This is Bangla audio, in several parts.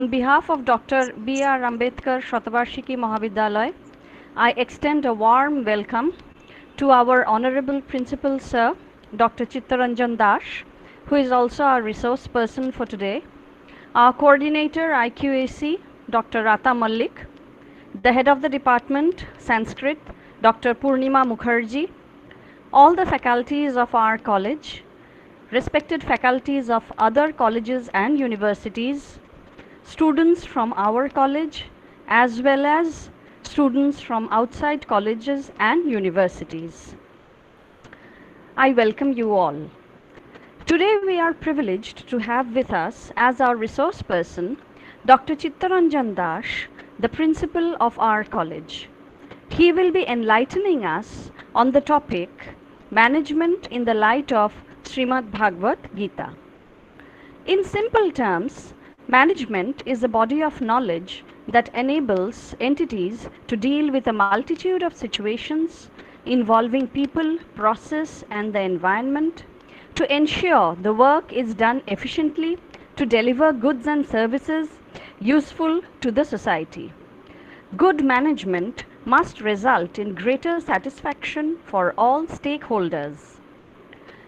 On behalf of Dr. B.R. Ambedkar Shatavarshiki Mahavidyalaya, I extend a warm welcome to our Honorable Principal Sir, Dr. Chittaranjan Dash, who is also our resource person for today, our Coordinator IQAC, Dr. Rata Malik, the Head of the Department, Sanskrit, Dr. Purnima Mukherjee, all the faculties of our college, respected faculties of other colleges and universities, students from our college, as well as students from outside colleges and universities. I welcome you all. Today we are privileged to have with us as our resource person Dr. Chittaranjan Dash, the principal of our college. He will be enlightening us on the topic Management in the Light of Srimad Bhagavad Gita. In simple terms, management is a body of knowledge that enables entities to deal with a multitude of situations involving people, process, and the environment, to ensure the work is done efficiently, to deliver goods and services useful to the society. Good management must result in greater satisfaction for all stakeholders.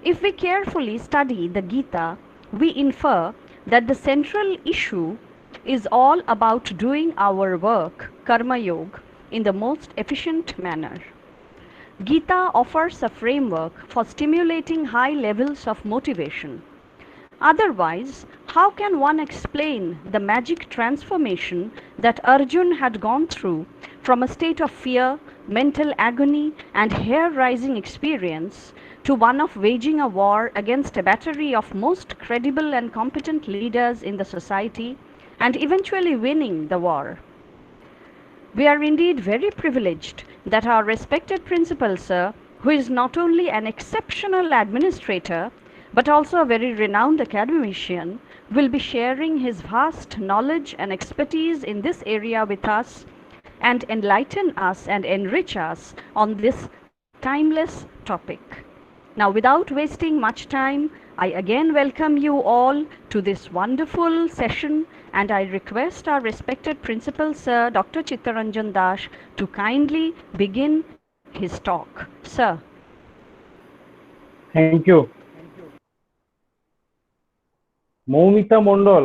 If we carefully study the Gita, we infer that the central issue is all about doing our work, Karma Yoga, in the most efficient manner. Gita offers a framework for stimulating high levels of motivation. Otherwise, how can one explain the magic transformation that Arjun had gone through from a state of fear, mental agony, and hair-raising experience to one of waging a war against a battery of most credible and competent leaders in the society and eventually winning the war? We are indeed very privileged that our respected principal, sir, who is not only an exceptional administrator but also a very renowned academician, will be sharing his vast knowledge and expertise in this area with us and enlighten us and enrich us on this timeless topic. Now, without wasting much time, I again welcome you all to this wonderful session, and I request our respected principal, Sir Dr. Chittaranjan Dash, to kindly begin his talk. Sir. Thank you. Moumita Mondal,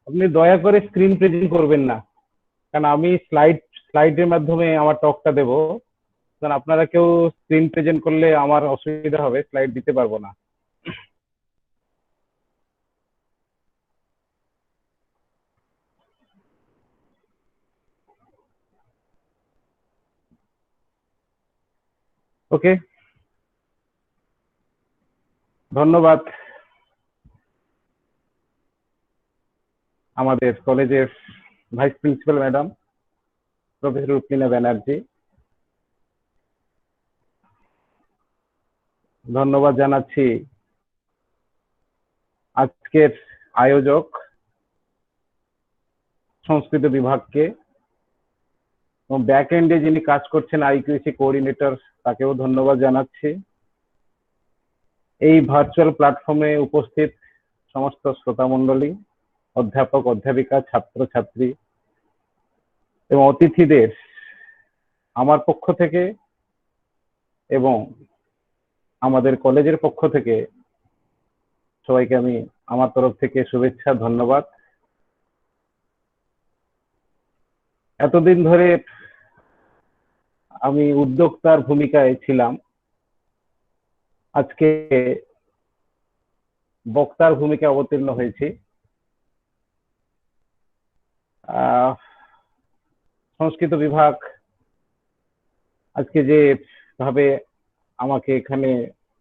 আপনি দয়া করে স্ক্রিন প্রেজেন্ট করবেন না, কারণ আমি স্লাইডের মাধ্যমে আমার টকটা দেব। কারণ আপনারা কেউ স্ক্রিন প্রেজেন্ট করলে আমার অসুবিধা হবে, স্লাইড দিতে পারবো না। ওকে, ধন্যবাদ আমাদের কলেজের vice principal madam professor Rukmina Banerjee. ধন্যবাদ জানাচ্ছি আজকের আয়োজক সংস্কৃত বিভাগকে, এবং ব্যাক এন্ডে যিনি কাজ করছেন আইকিউসি কোঅর্ডিনেটর, তাকেও ধন্যবাদ জানাচ্ছি। এই ভার্চুয়াল প্ল্যাটফর্মে উপস্থিত সমস্ত শ্রোতামণ্ডলী, অধ্যাপক, অধ্যাপিকা, ছাত্রছাত্রী এবং অতিথিদের আমার পক্ষ থেকে এবং আমাদের কলেজের পক্ষ থেকে সবাইকে আমি আমার তরফ থেকে শুভেচ্ছা, ধন্যবাদ। এতদিন ধরে আমি উদ্যোক্তার ভূমিকায় ছিলাম, আজকে বক্তার ভূমিকায় অবতীর্ণ হয়েছি। সংস্কৃত বিভাগ আজকে যে ভাবে আমাকে এখানে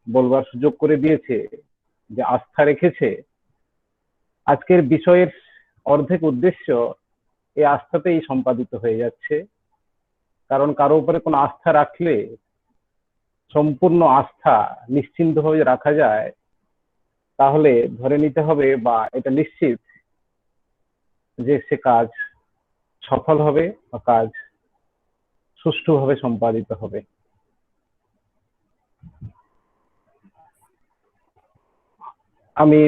বলবার সুযোগ করে দিয়েছে, যে আস্থা রেখেছে, আজকের বিষয়ের অর্ধেক উদ্দেশ্য এই আস্থাতেই সম্পাদিত হয়ে যাচ্ছে। কারণ কারো উপরে কোনো আস্থা রাখলে, সম্পূর্ণ আস্থা নিশ্চিন্তভাবে রাখা যায়, তাহলে ধরে নিতে হবে বা এটা নিশ্চিত যে সে কাজ সফল হবে বা কাজ সুষ্ঠুভাবে সম্পাদিত হবে। আমি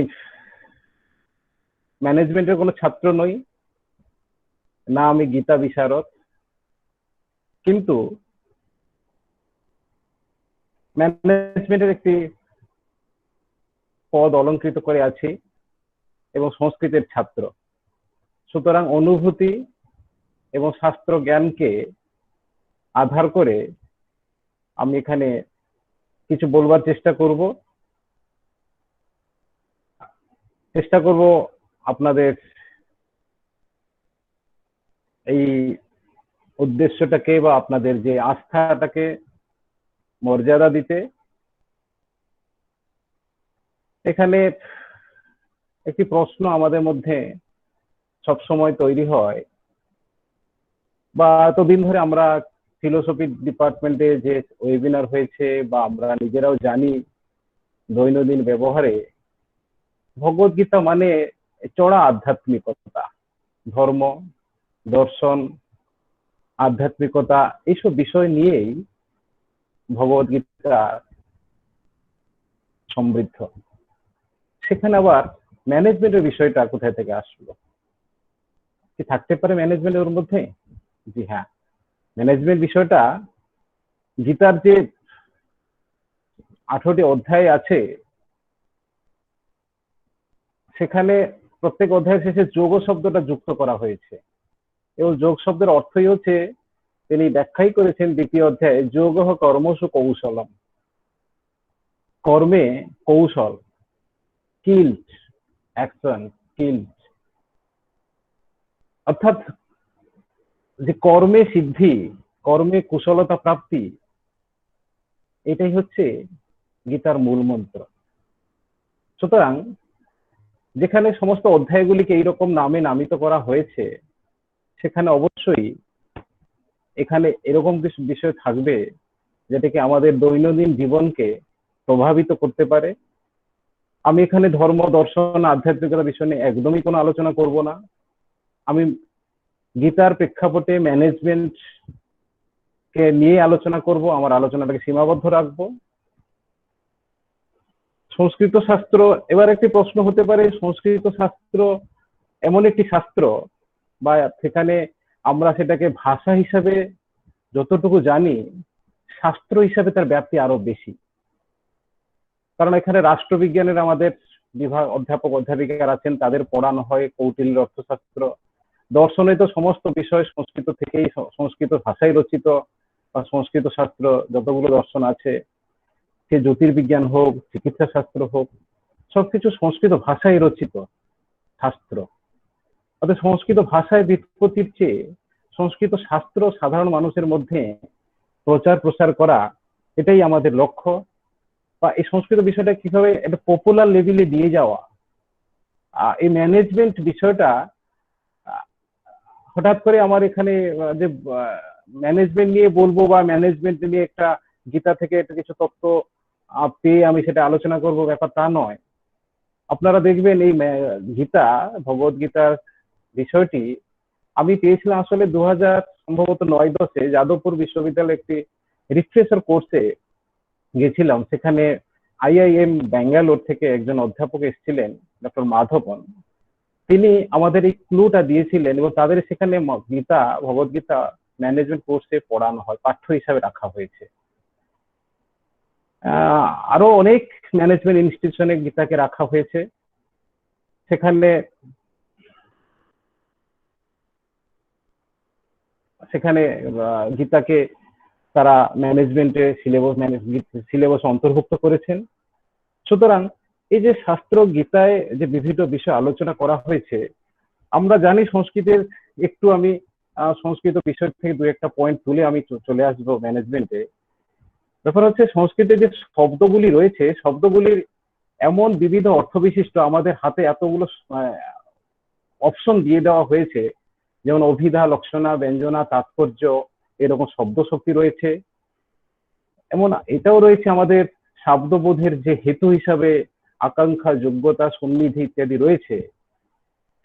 ম্যানেজমেন্টের কোনো ছাত্র নই, না আমি গীতা বিশারদ, কিন্তু ম্যানেজমেন্টের একটি পদ অলঙ্কৃত করে আছি এবং সংস্কৃতের ছাত্র। সুতরাং অনুভূতি এবং শাস্ত্র জ্ঞানকে আধার করে আমি এখানে কিছু বলবার চেষ্টা করব আপনাদের এই উদ্দেশ্যটাকে বা আপনাদের যে আস্থাটাকে মর্যাদা দিতে। এখানে একটি প্রশ্ন আমাদের মধ্যে সবসময় তৈরি হয়, বা এতদিন ধরে আমরা ফিলোসফি ডিপার্টমেন্টে যে ওয়েবিনার হয়েছে বা আমরা নিজেরাও জানি দৈনন্দিন ব্যবহারে, ভগবদ্গীতা মানে চড়া আধ্যাত্মিকতা, ধর্ম, দর্শন, আধ্যাত্মিকতা, এইসব বিষয় নিয়েই ভগবদ্গীতা সমৃদ্ধ। সেখানে আবার ম্যানেজমেন্টের বিষয়টা কোথায় থেকে আসলো? কি থাকতে পারে ম্যানেজমেন্টের মধ্যে? জি হ্যাঁ, ম্যানেজমেন্ট বিষয়টা গীতার যে 18টি অধ্যায় আছে, সেখানে প্রত্যেক অধ্যায়ের শেষে যোগ শব্দটা যুক্ত করা হয়েছে, এবং যোগ শব্দের অর্থই হচ্ছে, তিনি ব্যাখ্যাই করেছেন দ্বিতীয় অধ্যায়ে, যোগ কর্মসু কৌশলম, কর্মে কৌশল, স্কিলড অ্যাকশন, স্কিলড, অর্থাৎ যে কর্মে সিদ্ধি, কর্মে কুশলতা প্রাপ্তি, এটাই হচ্ছে গীতার মূল মন্ত্র। সুতরাং যেখানে সমস্ত অধ্যায়গুলিকে এইরকম নামে নামিত করা হয়েছে, সেখানে অবশ্যই এখানে এরকম কিছু বিষয় থাকবে যেটাকে আমাদের দৈনন্দিন জীবনকে প্রভাবিত করতে পারে। আমি এখানে ধর্ম, দর্শন, আধ্যাত্মিকতা বিষয় নিয়ে একদমই কোনো আলোচনা করব না। আমি গীতার প্রেক্ষাপটে ম্যানেজমেন্ট কে নিয়ে আলোচনা করব, আমার আলোচনাটাকে সীমাবদ্ধ রাখবো। সংস্কৃত শাস্ত্র, এবার একটি প্রশ্ন হতে পারে, সংস্কৃত শাস্ত্র এমন একটি শাস্ত্র, বা সেখানে আমরা সেটাকে ভাষা হিসাবে যতটুকু জানি, শাস্ত্র হিসাবে তার ব্যাপ্তি আরো বেশি। কারণ এখানে রাষ্ট্রবিজ্ঞানের আমাদের বিভাগ অধ্যাপক অধ্যাপিকার আছেন, তাদের পড়ানো হয় কৌটিল্য অর্থশাস্ত্র। দর্শনে তো সমস্ত বিষয় সংস্কৃত থেকেই, সংস্কৃত ভাষায় রচিত, বা সংস্কৃত শাস্ত্র যতগুলো দর্শন আছে, সে জ্যোতির্বিজ্ঞান হোক, চিকিৎসা শাস্ত্র হোক, সবকিছু সংস্কৃত ভাষায় রচিত শাস্ত্র। অর্থাৎ সংস্কৃত ভাষায় ব্যুৎপত্তির চেয়ে সংস্কৃত শাস্ত্র সাধারণ মানুষের মধ্যে প্রচার প্রসার করা, এটাই আমাদের লক্ষ্য। বা এই সংস্কৃত বিষয়টা কিভাবে একটা পপুলার লেভেলে দিয়ে যাওয়া, এই ম্যানেজমেন্ট বিষয়টা হঠাৎ করে আমার এখানে যে ম্যানেজমেন্ট নিয়ে বলবো বা ম্যানেজমেন্ট নিয়ে একটা গীতা থেকে একটা কিছু তত্ত্ব পেয়ে আমি সেটা আলোচনা করব, ব্যাপার তা নয়। আপনারা দেখবেন এই গীতা, ভগবদ্গীতার বিষয়টি আমি পেয়েছিলাম আসলে 2009-10 যাদবপুর বিশ্ববিদ্যালয়ে একটি রিফ্রেশার কোর্সে গেছিলাম। সেখানে IIM ব্যাঙ্গালোর থেকে একজন অধ্যাপক এসেছিলেন, ডক্টর মাধবন। তিনি আমাদের এই ক্লুটা দিয়েছিলেন, এবং তাদের সেখানে গীতা, ভগবদ্গীতা ম্যানেজমেন্ট কোর্সে পড়ানো হয়, পাঠ্য হিসাবে রাখা হয়েছে। আরো অনেক ম্যানেজমেন্ট ইনস্টিটিউশনে গীতাকে রাখা হয়েছে। সেখানে গীতাকে তারা ম্যানেজমেন্টে সিলেবাস অন্তর্ভুক্ত করেছেন। সুতরাং এই যে শাস্ত্র গীতায় যে বিভিন্ন বিষয় আলোচনা করা হয়েছে, আমরা জানি সংস্কৃতের, একটু আমি সংস্কৃত বিষয় থেকে দু একটা পয়েন্ট তুলে আমি চলে আসবো ম্যানেজমেন্টে। ব্যাপার হচ্ছে, সংস্কৃতে যে শব্দগুলি রয়েছে, শব্দগুলির এমন বিবিধ অর্থবিশিষ্ট, আমাদের হাতে এতগুলো অপশন দিয়ে দেওয়া হয়েছে, যেমন অভিধা, লক্ষণা, ব্যঞ্জনা, তাৎপর্য, এরকম শব্দ শক্তি রয়েছে। এমন এটাও রয়েছে আমাদের শব্দবোধের যে হেতু হিসাবে আকাঙ্ক্ষা, যোগ্যতা, সন্নিধি ইত্যাদি রয়েছে।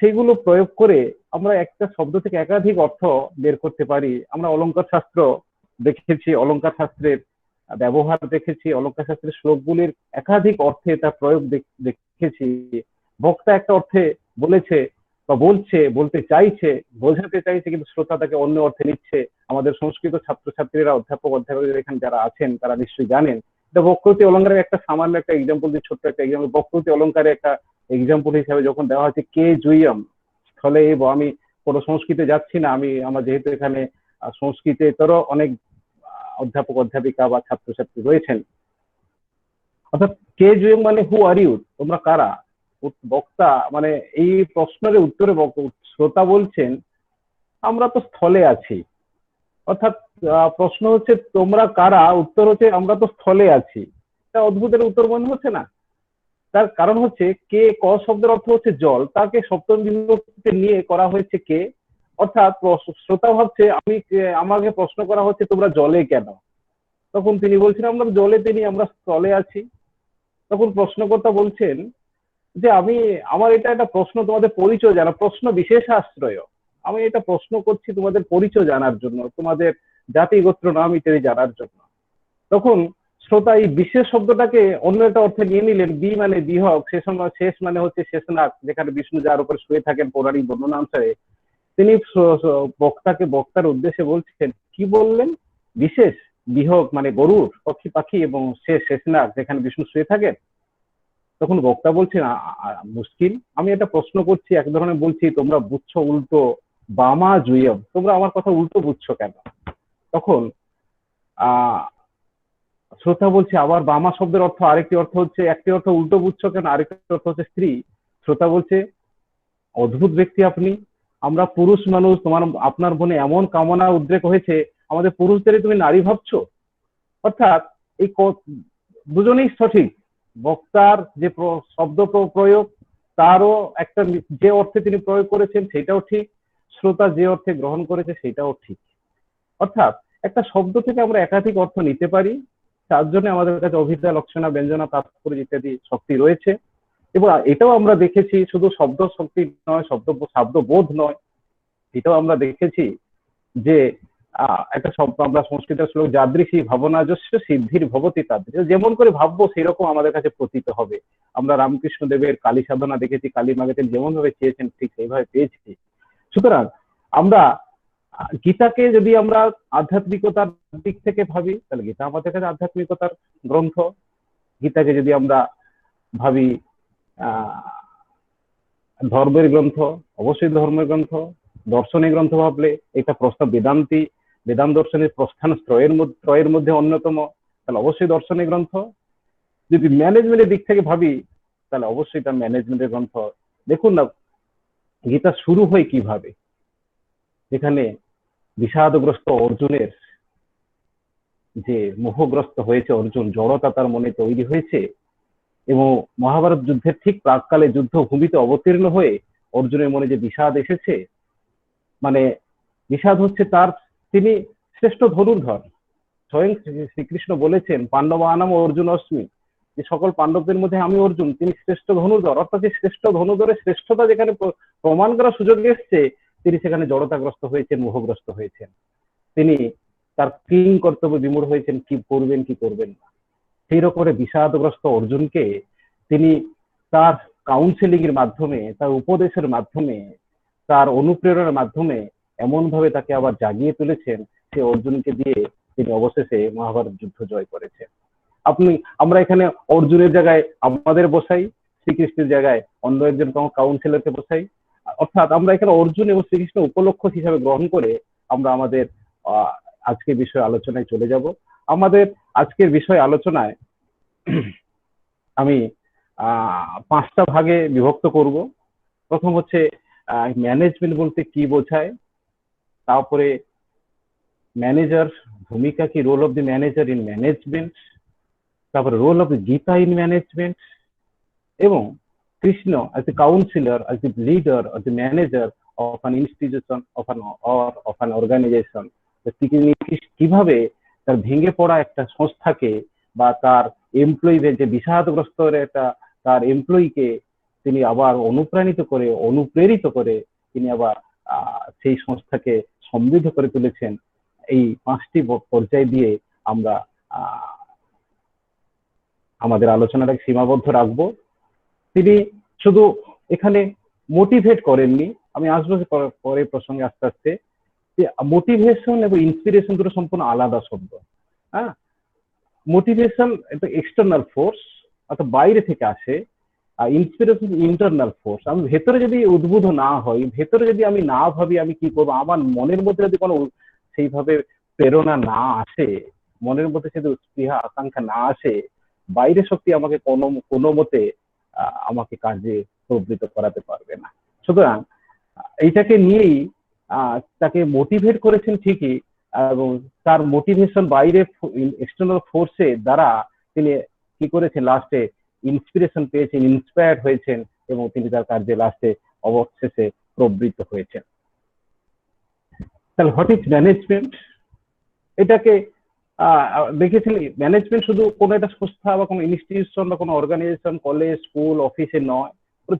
সেগুলো প্রয়োগ করে আমরা একটা শব্দ থেকে একাধিক অর্থ বের করতে পারি। আমরা অলংকার শাস্ত্র দেখেছি, অলংকার শাস্ত্রের ব্যবহার দেখেছি, অলংকার শাস্ত্রের শ্লোকগুলির একাধিক অর্থে তার প্রয়োগ দেখেছি। বক্তা একটা অর্থে বলেছে বা বলতে চাইছে, বোঝাতে চাইছে, কিন্তু শ্রোতা তাকে অন্য অর্থে নিচ্ছে। আমাদের সংস্কৃত ছাত্রছাত্রীরা, অধ্যাপক এখানে যারা আছেন তারা নিশ্চয়ই জানেন। এটা বক্রোক্তি অলঙ্কারের একটা সামান্য একটা এক্সাম্পল দিই, ছোট্ট একটা এক্সাম্পল। বক্রোক্তি অলঙ্কারে একটা এক্সাম্পল হিসাবে যখন দেওয়া হচ্ছে কে জুইয়ম স্থলে এব, আমি কোনো সংস্কৃতে যাচ্ছি না, আমার যেহেতু এখানে সংস্কৃতেরও অনেক অধ্যাপক অধ্যাপিকা বা ছাত্রছাত্রী রয়েছেন, অর্থাৎ কে জুইয়ম মানে হু আর ইউ, তোমরা কারা। বক্তা মানে এই প্রশ্নের উত্তরে শ্রোতা বলছেন আমরা তো স্থলে আছি। অর্থাৎ প্রশ্ন হচ্ছে তোমরা কারা, উত্তর হচ্ছে আমরা তো স্থলে আছি। এটা অদ্ভুতের উত্তর মনে হচ্ছে না? তার কারণ হচ্ছে কে, ক শব্দের অর্থ হচ্ছে জল, তাকে সপ্তম বিভক্তিতে নিয়ে করা হয়েছে কে। অর্থাৎ শ্রোতা ভাবছে আমাকে প্রশ্ন করা হচ্ছে তোমরা জলে কেন। তখন তিনি বলছেন আমরা জলে তিনি, আমরা স্থলে আছি। তখন প্রশ্নকর্তা বলছেন যে আমার এটা একটা প্রশ্ন, তোমাদের পরিচয় জানা, প্রশ্ন বিশেষ আশ্রয়। আমি এটা প্রশ্ন করছি তোমাদের পরিচয় জানার জন্য, তোমাদের জাতি গোত্র নাম ইত্যাদি জানার জন্য। তখন শ্রোতা এই বিশেষ শব্দটাকে অন্য একটা অর্থে নিয়ে নিলেন। বি মানে বিহক, শেষ মানে হচ্ছে শেষনাগ, যেখানে বিষ্ণু যার উপর শুয়ে থাকেন পৌরাণিক বর্ণনা অনুসারে। তিনি বক্তার উদ্দেশ্যে বলছেন, কি বললেন? বিশেষ বিহক মানে গরুর, পক্ষী পাখি, এবং শেষনাগ যেখানে বিষ্ণু শুয়ে থাকেন। তখন বক্তা বলছেন মুশকিল, আমি এটা প্রশ্ন করছি, এক ধরনের বলছি, তোমরা বুঝছো উল্টো, বামা জুইয়ম, তোমরা আমার কথা উল্টো বুঝছো কেন? তখন আহ শ্রোতা বলছে আবার বামা শব্দের অর্থ আরেকটি অর্থ হচ্ছে, একটি অর্থ উল্টো বুঝছো কেন, আরেকটি অর্থ হচ্ছে স্ত্রী। শ্রোতা বলছে অদ্ভুত ব্যক্তি আপনি, আমরা পুরুষ মানুষ, আপনার মনে এমন কামনা উদ্রেক হয়েছে, আমাদের পুরুষদেরই তুমি নারী ভাবছো। অর্থাৎ এই দুজনেই সঠিক। বক্তার যে শব্দ প্রয়োগ, তারও একটা যে অর্থে তিনি প্রয়োগ করেছেন সেটাও ঠিক, শ্রোতা যে অর্থে গ্রহণ করেছে সেটাও ঠিক। অর্থাৎ একটা শব্দ থেকে আমরা একাধিক অর্থ নিতে পারি, তার জন্য আমাদের কাছে অভিধা, লক্ষণা, ব্যঞ্জনা, তাৎপর্য ইত্যাদি শক্তি রয়েছে। এবং এটাও আমরা দেখেছি শুধু শব্দ শক্তি নয়, শব্দ বোধ নয়, এটাও আমরা দেখেছি যে একটা শব্দ, আমরা সংস্কৃত শ্লোক যাদৃশী ভাবনাজস্য সিদ্ধির ভবতি তাদৃশ, যেমন করে ভাববো সেরকম আমাদের কাছে প্রতীত হবে। আমরা রামকৃষ্ণ দেবের কালী সাধনা দেখেছি, কালী মাকে তিনি যেমন ভাবে চেয়েছেন ঠিক সেইভাবে পেয়েছি। সুতরাং আমরা গীতাকে যদি আমরা আধ্যাত্মিকতার দিক থেকে ভাবি, তাহলে গীতা আমাদের কাছে আধ্যাত্মিকতার গ্রন্থ। গীতাকে যদি আমরা ভাবি ধর্মের গ্রন্থ, অবশ্যই ধর্মের গ্রন্থ। দর্শনের গ্রন্থ ভাবলে এটা বেদান্ত দর্শনের প্রস্থান ত্রয়ের মধ্যে অন্যতম, তাহলে অবশ্যই দর্শনের গ্রন্থ। যদি ম্যানেজমেন্টের দিক থেকে ভাবি, তাহলে অবশ্যই এটা ম্যানেজমেন্টের গ্রন্থ। দেখুন না গীতা শুরু হয় কিভাবে, যেখানে বিষাদগ্রস্ত অর্জুনের, যে মোহগ্রস্ত হয়েছে অর্জুন, জড়তা তার মনে তৈরি হয়েছে, এবং মহাভারত যুদ্ধের ঠিক প্রাককালে যুদ্ধভূমিতে অবতীর্ণ হয়ে অর্জুনের মনে যে বিষাদ এসেছে, মানে বিষাদ হচ্ছে তিনি শ্রেষ্ঠ ধনুর্ধর। স্বয়ং শ্রীকৃষ্ণ বলেছেন পাণ্ডবানাম অর্জুন অস্মি, যে সকল পাণ্ডবদের মধ্যে আমি অর্জুন, তিনি শ্রেষ্ঠ ধনুর্ধর। অর্থাৎ শ্রেষ্ঠ ধনুর্ধরের শ্রেষ্ঠতা যেখানে প্রমাণ করার সুযোগ এসছে, তিনি সেখানে জড়তাগ্রস্ত হয়েছেন, মোহগ্রস্ত হয়েছেন। তিনি তার কিং কর্তব্য বিমূঢ় হয়েছেন, কি করবেন কি করবেন না। সেই রকমের বিষাদগ্রস্ত অর্জুনকে তিনি তার কাউন্সেলিং এর মাধ্যমে, তার উপদেশের মাধ্যমে, তার অনুপ্রেরণার মাধ্যমে এমন ভাবে তাকে আবার জাগিয়ে তুলেছেন, সে অর্জুনকে দিয়ে তিনি অবশেষে মহাভারত যুদ্ধ জয় করেছেন। আমরা এখানে অর্জুনের জায়গায় আমাদের বসাই, শ্রীকৃষ্ণের জায়গায় অন্য একজন কাউন্সিলরকে বসাই। অর্থাৎ আমরা এখানে অর্জুন এবং শ্রীকৃষ্ণ উপলক্ষ হিসাবে গ্রহণ করে আমরা আমাদের আজকের বিষয় আলোচনায় চলে যাব। আমাদের আজকের বিষয় আলোচনায় আমি 5টা ভাগে বিভক্ত করব। প্রথম হচ্ছে ম্যানেজমেন্ট বলতে কি বোঝায়, তারপরে ম্যানেজার ভূমিকা কি, role of the manager in management, তারপরে role of the Gita in management, এবং Krishna as a counselor, as the leader or the manager of an institution of an organization, তিনি কিভাবে তার ভেঙে পড়া একটা সংস্থাকে বা তার এমপ্লয়ীদের, যে বিষাদগ্রস্ত তার এমপ্লয়ীকে তিনি আবার অনুপ্রেরিত করে তিনি আবার সেই সংস্থাকে সমৃদ্ধ করে তুলেছেন। এই 5টি পর্যায় দিয়ে আমরা আমাদের আলোচনাটাকে সীমাবদ্ধ রাখবো। তিনি শুধু এখানে মোটিভেট করেননি। আমি আসবো পরে প্রসঙ্গে আস্তে আস্তে, যে মোটিভেশন এবং ইন্সপিরেশন দুটো সম্পূর্ণ আলাদা শব্দ। হ্যাঁ, মোটিভেশন একটা এক্সটার্নাল ফোর্স, অর্থাৎ বাইরে থেকে আসে, আর ইন্সপিরেশন ইন্টারনাল ফোর্স। আমি ভেতরে যদি উদ্বুদ্ধ না হই, ভেতরে যদি আমি না ভাবি আমি কি করবো, আমার মনের মধ্যে যদি কোনো সেইভাবে প্রেরণা না আসে, মনের মধ্যে যদি স্পৃহা আকাঙ্ক্ষা না আসে, বাইরে শক্তি আমাকে কোনো মতে আমাকে কাজে প্রবৃত্ত করাতে পারবে না। সুতরাং এইটাকে নিয়েই তাকে মোটিভেট করেছেন ঠিকই, এবং তার মোটিভেশন বাইরে এক্সটার্নাল ফোর্সের দ্বারা তিনি কি করেছেন, লাস্টে ইন্সপিরেশন পেয়েছেন, ইন্সপায়ার্ড হয়েছেন, এবং তিনি তার কার্যে লাস্টে অবশেষে প্রবৃত্ত হয়েছেন। তাহলে হোয়াট ইজ ম্যানেজমেন্ট? এটাকে দেখেছিলেন, ম্যানেজমেন্ট শুধু কোনো একটা সংস্থা বা কোনো ইনস্টিটিউশন বা কোনো অর্গানাইজেশন, কলেজ, স্কুল, অফিসে নয়,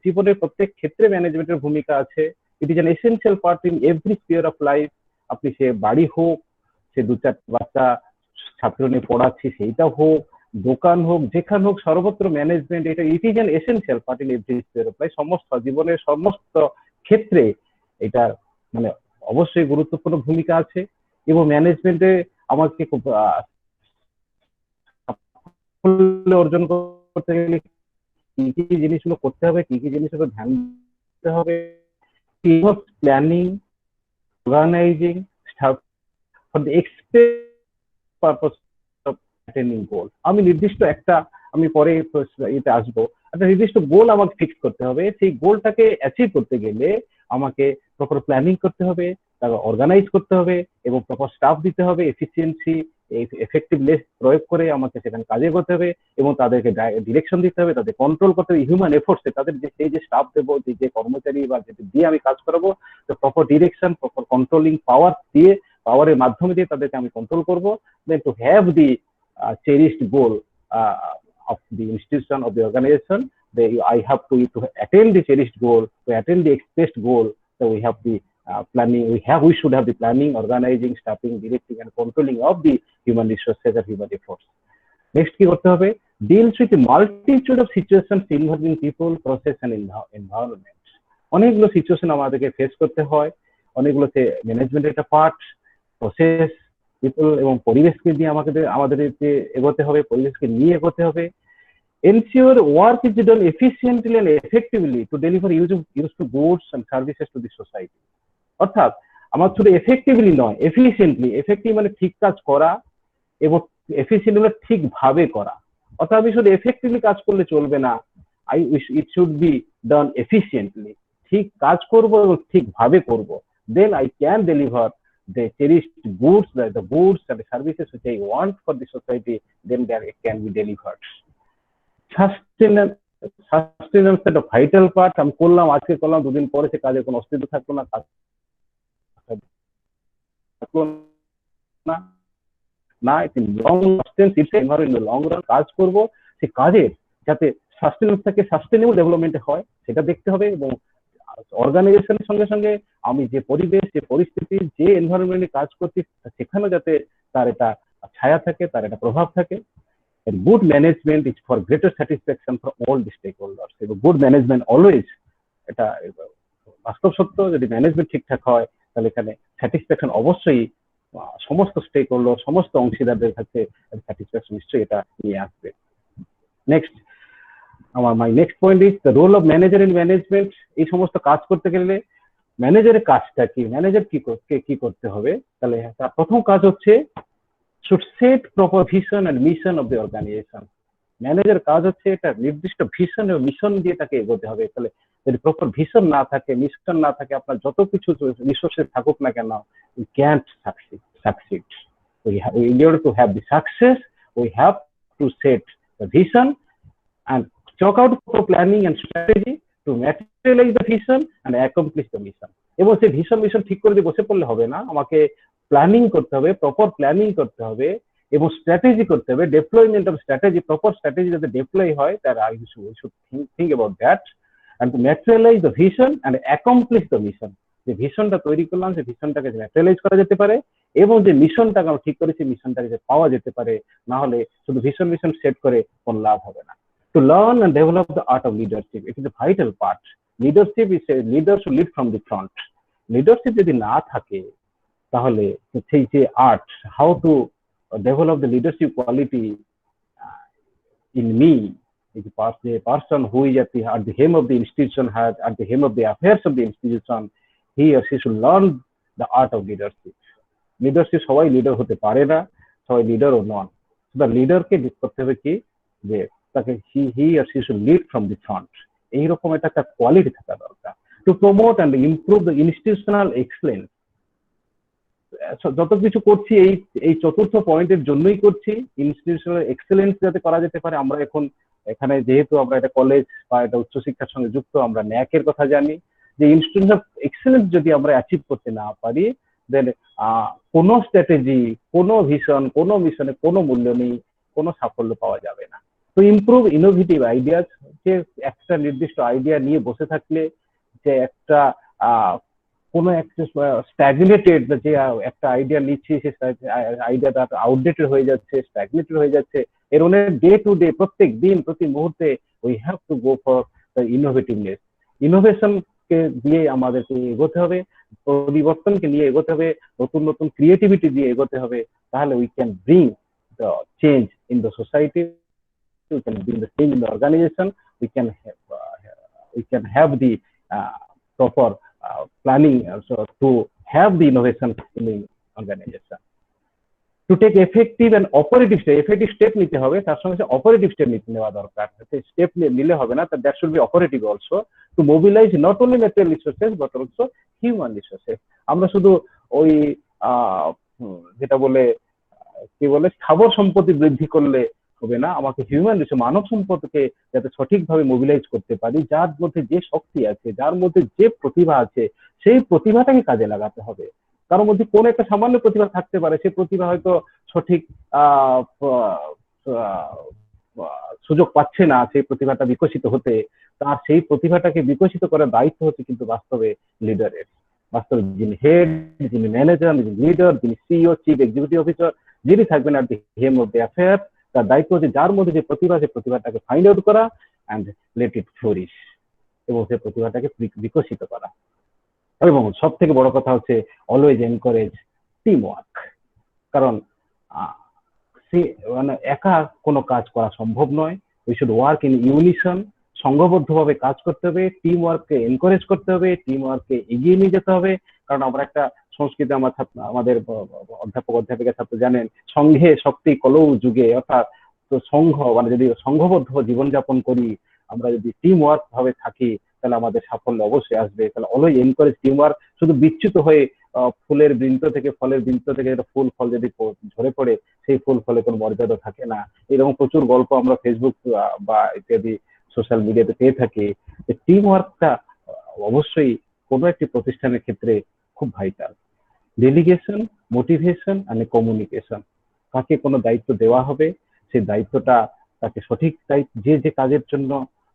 জীবনের প্রত্যেক ক্ষেত্রে ম্যানেজমেন্টের ভূমিকা আছে। It is an essential part in every spear of life. আপনি সে বাড়ি হোক, সে দু চারটা বাচ্চা ছাত্র নিয়ে পড়াচ্ছি সেইটা হোক, দোকান হোক, যেখানে হোক, সর্বত্র ম্যানেজমেন্ট এটা it is an essential part in every spear of life. সমস্ত জীবনের সমস্ত ক্ষেত্রে এটা মানে অবশ্যই গুরুত্বপূর্ণ ভূমিকা আছে। এবং ম্যানেজমেন্টে আমাকে খুব সাফল্য অর্জন করতে গেলে কি কি জিনিসগুলো করতে হবে, কি কি জিনিসগুলো ধ্যান দিতে হবে, planning, organizing for the expect purpose of attending goal. আমি নির্দিষ্ট একটা, আমি পরে এতে আসবো, একটা নির্দিষ্ট গোল আমাকে ফিক্স করতে হবে। সেই গোলটাকে অ্যাচিভ করতে গেলে আমাকে প্রপার প্ল্যানিং করতে হবে, তারপর অর্গানাইজ করতে হবে, এবং প্রপার স্টাফ দিতে হবে, এফিসিয়েন্সি এফেক্টিভনেস প্রয়োগ করে আমাকে সেখানে কাজে করতে হবে, এবং তাদেরকে ডিরেকশন দিতে হবে, তাদের কন্ট্রোল করতে হবে। হিউম্যান এফোর্টসে তাদের সেই যে স্টাফ দেবো, যে কর্মচারী বা যেটা দিয়ে আমি কাজ করাবো, প্রপার ডিরেকশন, প্রপার কন্ট্রোলিং পাওয়ার দিয়ে, পাওয়ারের মাধ্যমে দিয়ে তাদেরকে আমি কন্ট্রোল করবো। Then to have the cherished goal of the institution, of the organization, I have to attain the cherished goal, to attain the expressed goal. So we have the planning. We should have the planning, organizing, staffing, directing, and controlling of the human resources and human efforts. Next কি করতে হবে? Deals with a multitude of situations involving people, process, and environment. অনেকগুলো সিচুয়েশন আমাদেরকে ফেস করতে হয়, অনেকগুলোতে ম্যানেজমেন্টের একটা পার্ট, প্রসেস, পিপল এবং পরিবেশকে দিয়ে আমাদের এগোতে হবে, পরিবেশকে নিয়ে এগোতে হবে। Ensure work is done efficiently and effectively to deliver useful goods and services to the society. অর্থাৎ আমার শুধু এফেক্টিভলি নয়, এফিসিয়েন্টলি। এফেক্টিভ মানে ঠিক কাজ করা, এবং এফিসিয়েন্ট হলে ঠিকভাবে করা। অর্থাৎ আমি শুধু এফেক্টিভলি কাজ করলে চলবে না, it should be done efficiently. ঠিক কাজ করব এবং ঠিকভাবে করব, then I can deliver the cherished goods, the goods and the services which I want for the society, then there it can be delivered. Sustenance একটা ভাইটাল পার্ট। আমি করলাম, আজকে করলাম, দুদিন পরে সে কাজের কোনো অস্তিত্ব থাকলো না, না একটি লং লং রান কাজ করব, সে কাজের যাতে সাস্টেনেন্স থাকে, সাস্টেনেবল ডেভেলপমেন্ট হয় সেটা দেখতে হবে। এবং অর্গানাইজেশনের সঙ্গে সঙ্গে আমি যে পরিবেশ, যে পরিস্থিতি, যে এনভায়রনমেন্টে কাজ করছি সেখানেও যাতে তার একটা ছায়া থাকে, তার একটা প্রভাব থাকে। Good management is for greater satisfaction for all the stakeholders. এবং গুড ম্যানেজমেন্ট অলওয়েজ, এটা বাস্তব সত্য, যদি ম্যানেজমেন্ট ঠিকঠাক হয় তাহলে এখানে স্যাটিসফ্যাকশন অবশ্যই সমস্ত স্টেক হোল্ডার, সমস্ত অংশীদারদের কাছে স্যাটিসফ্যাকশন নিশ্চয়ই এটা নিয়ে আসবে। Next, my next point is the role of manager in management. এই সমস্ত কাজ করতে গেলে ম্যানেজারের কাজটা কি, ম্যানেজার কি করতে হবে? তাহলে তার প্রথম কাজ হচ্ছে should set proper vision and mission of the organization. Manager কাজ হচ্ছে এটা নির্দিষ্ট ভিশন এবং মিশন দিয়ে তাকে এগোতে হবে। তাহলে যদি প্রপার ভিশন না থাকে, মিশন না থাকে, আপনার যত কিছু রিসোর্সেস থাকুক না কেন, you can't succeed. In order to have the success, we have to set the vision and chalk out for planning and strategy to materialize the vision and accomplish the mission. এবং সেই ভিশন মিশন ঠিক করে দিয়ে বসে পড়লে হবে না, আমাকে প্ল্যানিং করতে হবে, প্রপার প্ল্যানিং করতে হবে, এবং স্ট্র্যাটেজি করতে হবে, deployment of strategy, proper strategy যাতে ডেপ্লয় হয়, তার we should think about that, and to materialize the vision and accomplish the mission. যে ভিশনটা তৈরি করলাম, সেই ভিশনটাকে ম্যাটেরিয়ালাইজ করা যেতে পারে, এবং যে মিশনটাকে আমরা ঠিক করেছি মিশনটাকে পাওয়া যেতে পারে। না হলে শুধু ভিশন সেট করে কোনো লাভ হবে না। To learn and develop the art of leadership, it is a vital part. Leadership is leader should lead from the front. Leadership যদি না থাকে তাহলে সেই যে art, how to develop the leadership quality in me, the person who is at the helm of the institution, has at the helm of the affairs of the institution, he or she should learn the art of leadership. Leadership সবাই লিডার হতে পারে না, সবাই লিডারও নন। দ্য লিডারকে করতে হবে কি, যে তাকে he or she should lead from the front, এইরকম একটা কোয়ালিটি থাকা দরকার। To promote and improve the institutional excellence, যত কিছু করছি এই চতুর্থ পয়েন্টের জন্যই করছি, ইনস্টিটিউশনাল এক্সেলেন্স যাতে করা যেতে পারে। আমরা এখন এখানে যেহেতু আমরা একটা কলেজ বা একটা উচ্চশিক্ষার সঙ্গে যুক্ত, আমরা ন্যাকের কথা জানি, যে ইনস্টিটিউশনাল এক্সেলেন্স যদি আমরা অ্যাচিভ করতে না পারি, দেন কোনো স্ট্র্যাটেজি, কোনো ভিশন, কোনো মিশনে কোনো মূল্য নেই, কোনো সাফল্য পাওয়া যাবে না। তো ইমপ্রুভ ইনোভেটিভ আইডিয়াস, যে একটা নির্দিষ্ট আইডিয়া নিয়ে বসে থাকলে, যে একটা কোনো একটা স্ট্যাগনেটেড, যে একটা আইডিয়া নিচ্ছি সে আইডিয়াটা আউটডেটেড হয়ে যাচ্ছে, স্ট্যাগনেটেড হয়ে যাচ্ছে, এর অনেক ডে টু ডে, প্রত্যেক দিন প্রতি মুহূর্তে we have to go for the innovativeness. ইনোভেশনকে দিয়ে আমাদেরকে এগোতে হবে, পরিবর্তনকে নিয়ে এগোতে হবে, নতুন নতুন ক্রিয়েটিভিটি দিয়ে এগোতে হবে, তাহলে we can bring the change in the society, we can bring the change in the organization, we can have the proper planning also to have the innovation in the organization. To take effective and operative step নিতে হবে, তার সঙ্গে operative step নেওয়া দরকার। স্টেপ নিলে হবে না, that should be operative also, to mobilize not only material resources but also human resources. আমরা শুধু ওই যেটা বলে কি বলে স্থাবর সম্পত্তি বৃদ্ধি করলে হবে না, আমাকে হিউম্যান রিসোর্স, মানব সম্পদকে যাতে সঠিকভাবে মোবিলাইজ করতে পারি, যার মধ্যে যে শক্তি আছে, যার মধ্যে যে প্রতিভা আছে, সেই প্রতিভাটাকে কাজে লাগাতে হবে। কারোর মধ্যে কোন একটা সামান্য প্রতিভা থাকতে পারে, সেই প্রতিভা হয়তো সঠিক সুযোগ পাচ্ছে না সেই প্রতিভাটা বিকশিত হতে, তার সেই প্রতিভাটাকে বিকশিত করার দায়িত্ব হচ্ছে কিন্তু বাস্তবে লিডারের। বাস্তবে যিনি হেড, যিনি ম্যানেজার, যিনি লিডার, যিনি সিইও, চিফ এক্সিকিউটিভ অফিসার, যিনি থাকবেন at the helm of the affairs, তার দায়িত্ব হচ্ছে যার মধ্যে যে প্রতিভা, সেই প্রতিভাটাকে ফাইন্ড আউট করা অ্যান্ড লেট ইট ফ্লোরিশ, এবং সেই প্রতিভাটাকে বিকশিত করা। এবং সব থেকে বড় কথা হচ্ছে অলওয়েজ এনকারেজ টিম ওয়ার্ক, কারণ মানে একা কোনো কাজ করা সম্ভব নয়। উই শুড ওয়ার্ক ইন ইউনিশন, সংঘবদ্ধভাবে কাজ করতে হবে, টিম ওয়ার্ককে এনকারেজ করতে হবে, টিম ওয়ার্ককে এগিয়ে নিয়ে যেতে হবে। কারণ আমরা একটা সংস্কৃতি, আমাদের অধ্যাপক অধ্যাপিকা ছাত্র জানেন, সংঘে শক্তি কলৌ যুগে, অর্থাৎ তো সংঘ মানে যদি সংঘবদ্ধ জীবনযাপন করি, আমরা যদি টিম ওয়ার্ক ভাবে থাকি, তাহলে আমাদের সাফল্য অবশ্যই আসবে। তাহলে অলওয়েজ এনকারেজ টিম ওয়ার্ক। শুধু বিচ্যুত হয়ে ফুলের বৃন্ত থেকে, ফলের বৃন্ত থেকে ফুল ফল যদি ঝরে পড়ে, সেই ফুল ফলে কোনো মর্যাদা থাকে না। এরকম প্রচুর গল্প আমরা ফেসবুক বা ইত্যাদি সোশ্যাল মিডিয়াতে পেয়ে থাকি। টিম ওয়ার্কটা অবশ্যই কোনো একটি প্রতিষ্ঠানের ক্ষেত্রে খুব vital. Delegation, motivation and communication, কাকে কোনো দায়িত্ব দেওয়া হবে, সেই দায়িত্বটা তাকে সঠিক দায়িত্ব, যে যে কাজের জন্য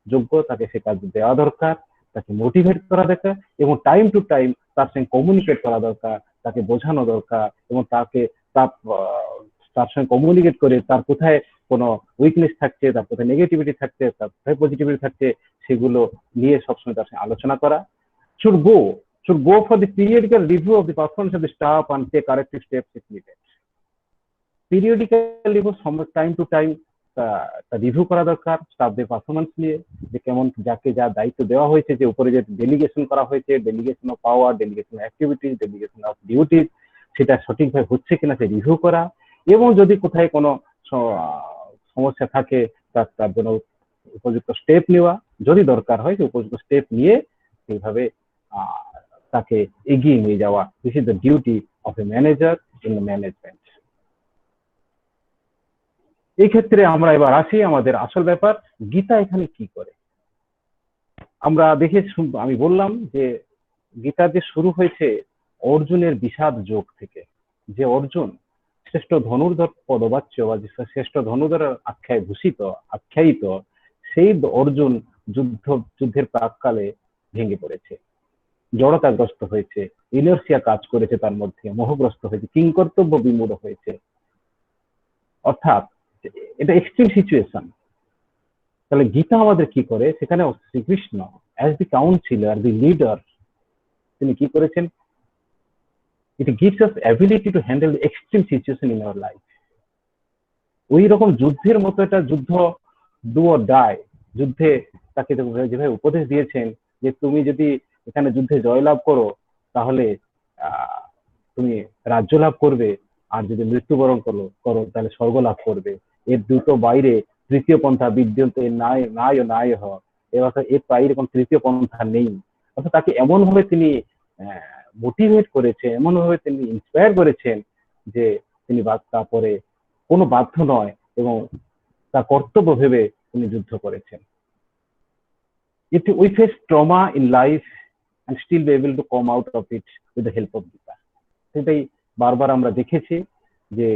যোগ্য তাকে সে কাজ দেওয়া দরকার, তাকে মোটিভেট করা দরকার, এবং টাইম টু টাইম তার সঙ্গে কমিউনিকেট করা দরকার, তাকে বোঝানো দরকার, এবং তাকে তার সঙ্গে কমিউনিকেট করে তার কোথায় কোনো উইকনেস থাকছে, তার কোথায় নেগেটিভিটি থাকছে, তার কোথায় পজিটিভিটি থাকছে, সেগুলো নিয়ে সবসময় তার সঙ্গে আলোচনা করা। should go for the periodical review of the performance of the staff and take corrective steps if needed. Periodical review, time to time review করা দরকার স্টাফদের পারফরমেন্স নিয়ে, যে কেমন, যাকে যা দায়িত্ব দেওয়া হয়েছে, যে উপরে যে ডেলিগেশন করা হয়েছে, delegation of power, delegation of activities, delegation of duties, সেটা সঠিকভাবে হচ্ছে কিনা সে রিভিউ করা, এবং যদি কোথায় কোনো সমস্যা থাকে তার জন্য উপযুক্ত স্টেপ নেওয়া, যদি দরকার হয় যে উপযুক্ত স্টেপ নিয়ে সেইভাবে তাকে এগিয়ে নিয়ে যাওয়া। This is the duty of a manager in the management. এই ক্ষেত্রে আমরা এবার আসি আমাদের আসল ব্যাপার, গীতা এখানে কি করে। আমরা আমি বললাম যে গীতা যে শুরু হয়েছে অর্জুনের বিষাদ যোগ থেকে, যে অর্জুন শ্রেষ্ঠ ধনুর্ধর পদবাচ্য বা শ্রেষ্ঠ ধনুর্ধর আখ্যায়িত, সেই অর্জুন যুদ্ধের প্রাককালে ভেঙে পড়েছে, জড়তাগ্রস্ত হয়েছে, ইনার্সিয়া কাজ করেছে, তার মধ্যে মোহগ্রস্ত হয়েছে, কিংকর্তব্য বিমূঢ় হয়েছে। অর্থাৎ এটা এক্সট্রিম সিচুয়েশন। তাহলে গীতা আমাদের কি করে, সেখানে Sri Krishna as the counsellor, the leader, তিনি কি করেছেন? It gives us ability to handle the extreme situation in our life. ওই রকম যুদ্ধের মতো একটা যুদ্ধ, ডু অর ডাই যুদ্ধে তাকে যেভাবে উপদেশ দিয়েছেন যে তুমি যদি এখানে যুদ্ধে জয়লাভ করো তাহলে তুমি রাজ্য লাভ করবে, আর যদি মৃত্যুবরণ করো তাহলে স্বর্গ লাভ করবে। এর দুটো বাইরে তৃতীয় পন্থা বিদ্যন্তে নাই নাই ও নাই হ, এর বাইরে কোন তৃতীয় পন্থা নেই। অর্থাৎ তাকে এমন ভাবে তিনি মোটিভেট করেছেন, এমন ভাবে তিনি ইন্সপায়ার করেছেন যে তিনি তারপরে কোনো বাধ্য নয় এবং তার কর্তব্য ভেবে তিনি যুদ্ধ করেছেন। If we face trauma in life and still be able to come out of it with the help of Gita, সেটাই বারবার আমরা দেখেছি যে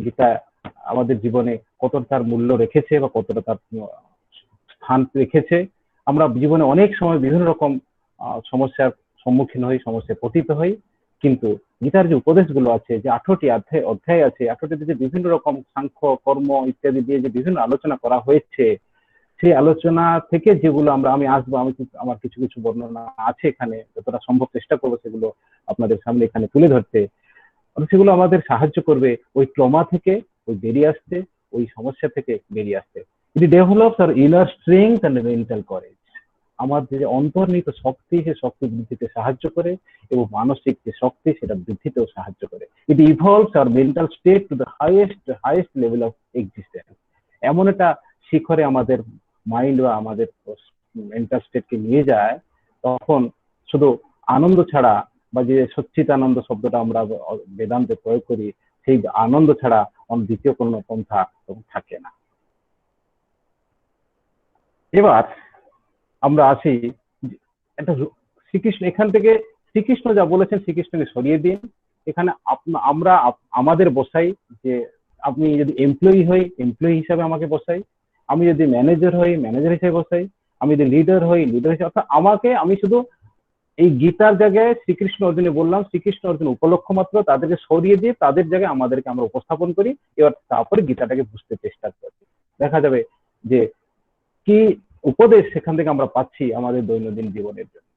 গীতা আমাদের জীবনে কতটা তার মূল্য রেখেছে বা কতটা তার স্থান রেখেছে। আমরা জীবনে অনেক সময় বিভিন্ন রকম সমস্যার সম্মুখীন হই, সমস্যায় পতিত হই, কিন্তু গীতার যে উপদেশগুলো আছে, যে 18টি অধ্যায় আছে, 18টিতে যে বিভিন্ন রকম সাংখ্য, কর্ম ইত্যাদি দিয়ে যে বিভিন্ন আলোচনা করা হয়েছে, সেই আলোচনা থেকে যেগুলো আমি আসবো, আমার কিছু কিছু বর্ণনা আছে এখানে, যতটা সম্ভব চেষ্টা করবো সেগুলো আপনাদের সামনে এখানে তুলে ধরতে। সেগুলো আমাদের সাহায্য করবে ওই ট্রমা থেকে ওই বেরিয়ে আসতে, ওই সমস্যা থেকে বেরিয়ে আসতে। It develops our inner strength and mental courage. আমাদের যে অন্তর্নিহিত শক্তি, সে শক্তি বৃদ্ধিতে সাহায্য করে এবং মানসিক যে শক্তি সেটা বৃদ্ধিতেও সাহায্য করে। It evolves our mental state to the highest level of existence. এমন একটা শিখরে আমাদের মাইন্ড বা আমাদের মেন্টাল স্টেটকে নিয়ে যায়, তখন শুধু আনন্দ ছাড়া বা যে সচ্চিদানন্দ শব্দটা আমরা বেদান্তে প্রয়োগ করি, সেই আনন্দ ছাড়া দ্বিতীয় কোনো পন্থা থাকে না। এবার আমরা আসি একটা শ্রীকৃষ্ণ, এখান থেকে শ্রীকৃষ্ণ যা বলেছেন শ্রীকৃষ্ণকে সরিয়ে দিন। এখানে আমরা আমাদের বসাই যে আপনি যদি এমপ্লয়ি হই এমপ্লয়ি হিসাবে আমাকে বসাই, আমি যদি ম্যানেজার হই ম্যানেজার হিসেবে বসাই, আমি যদি লিডার হই লিডার হিসেবে, অর্থাৎ আমি শুধু এই গীতার জায়গায় শ্রীকৃষ্ণ অর্জুনে বললাম, শ্রীকৃষ্ণ অর্জুন উপলক্ষ মাত্র, তাদেরকে সরিয়ে দিয়ে তাদের জায়গায় আমাদেরকে আমরা উপস্থাপন করি। এবার তারপরে গীতাটাকে বুঝতে চেষ্টা করি, দেখা যাবে যে কি উপদেশ সেখান থেকে আমরা পাচ্ছি আমাদের দৈনন্দিন জীবনের জন্য।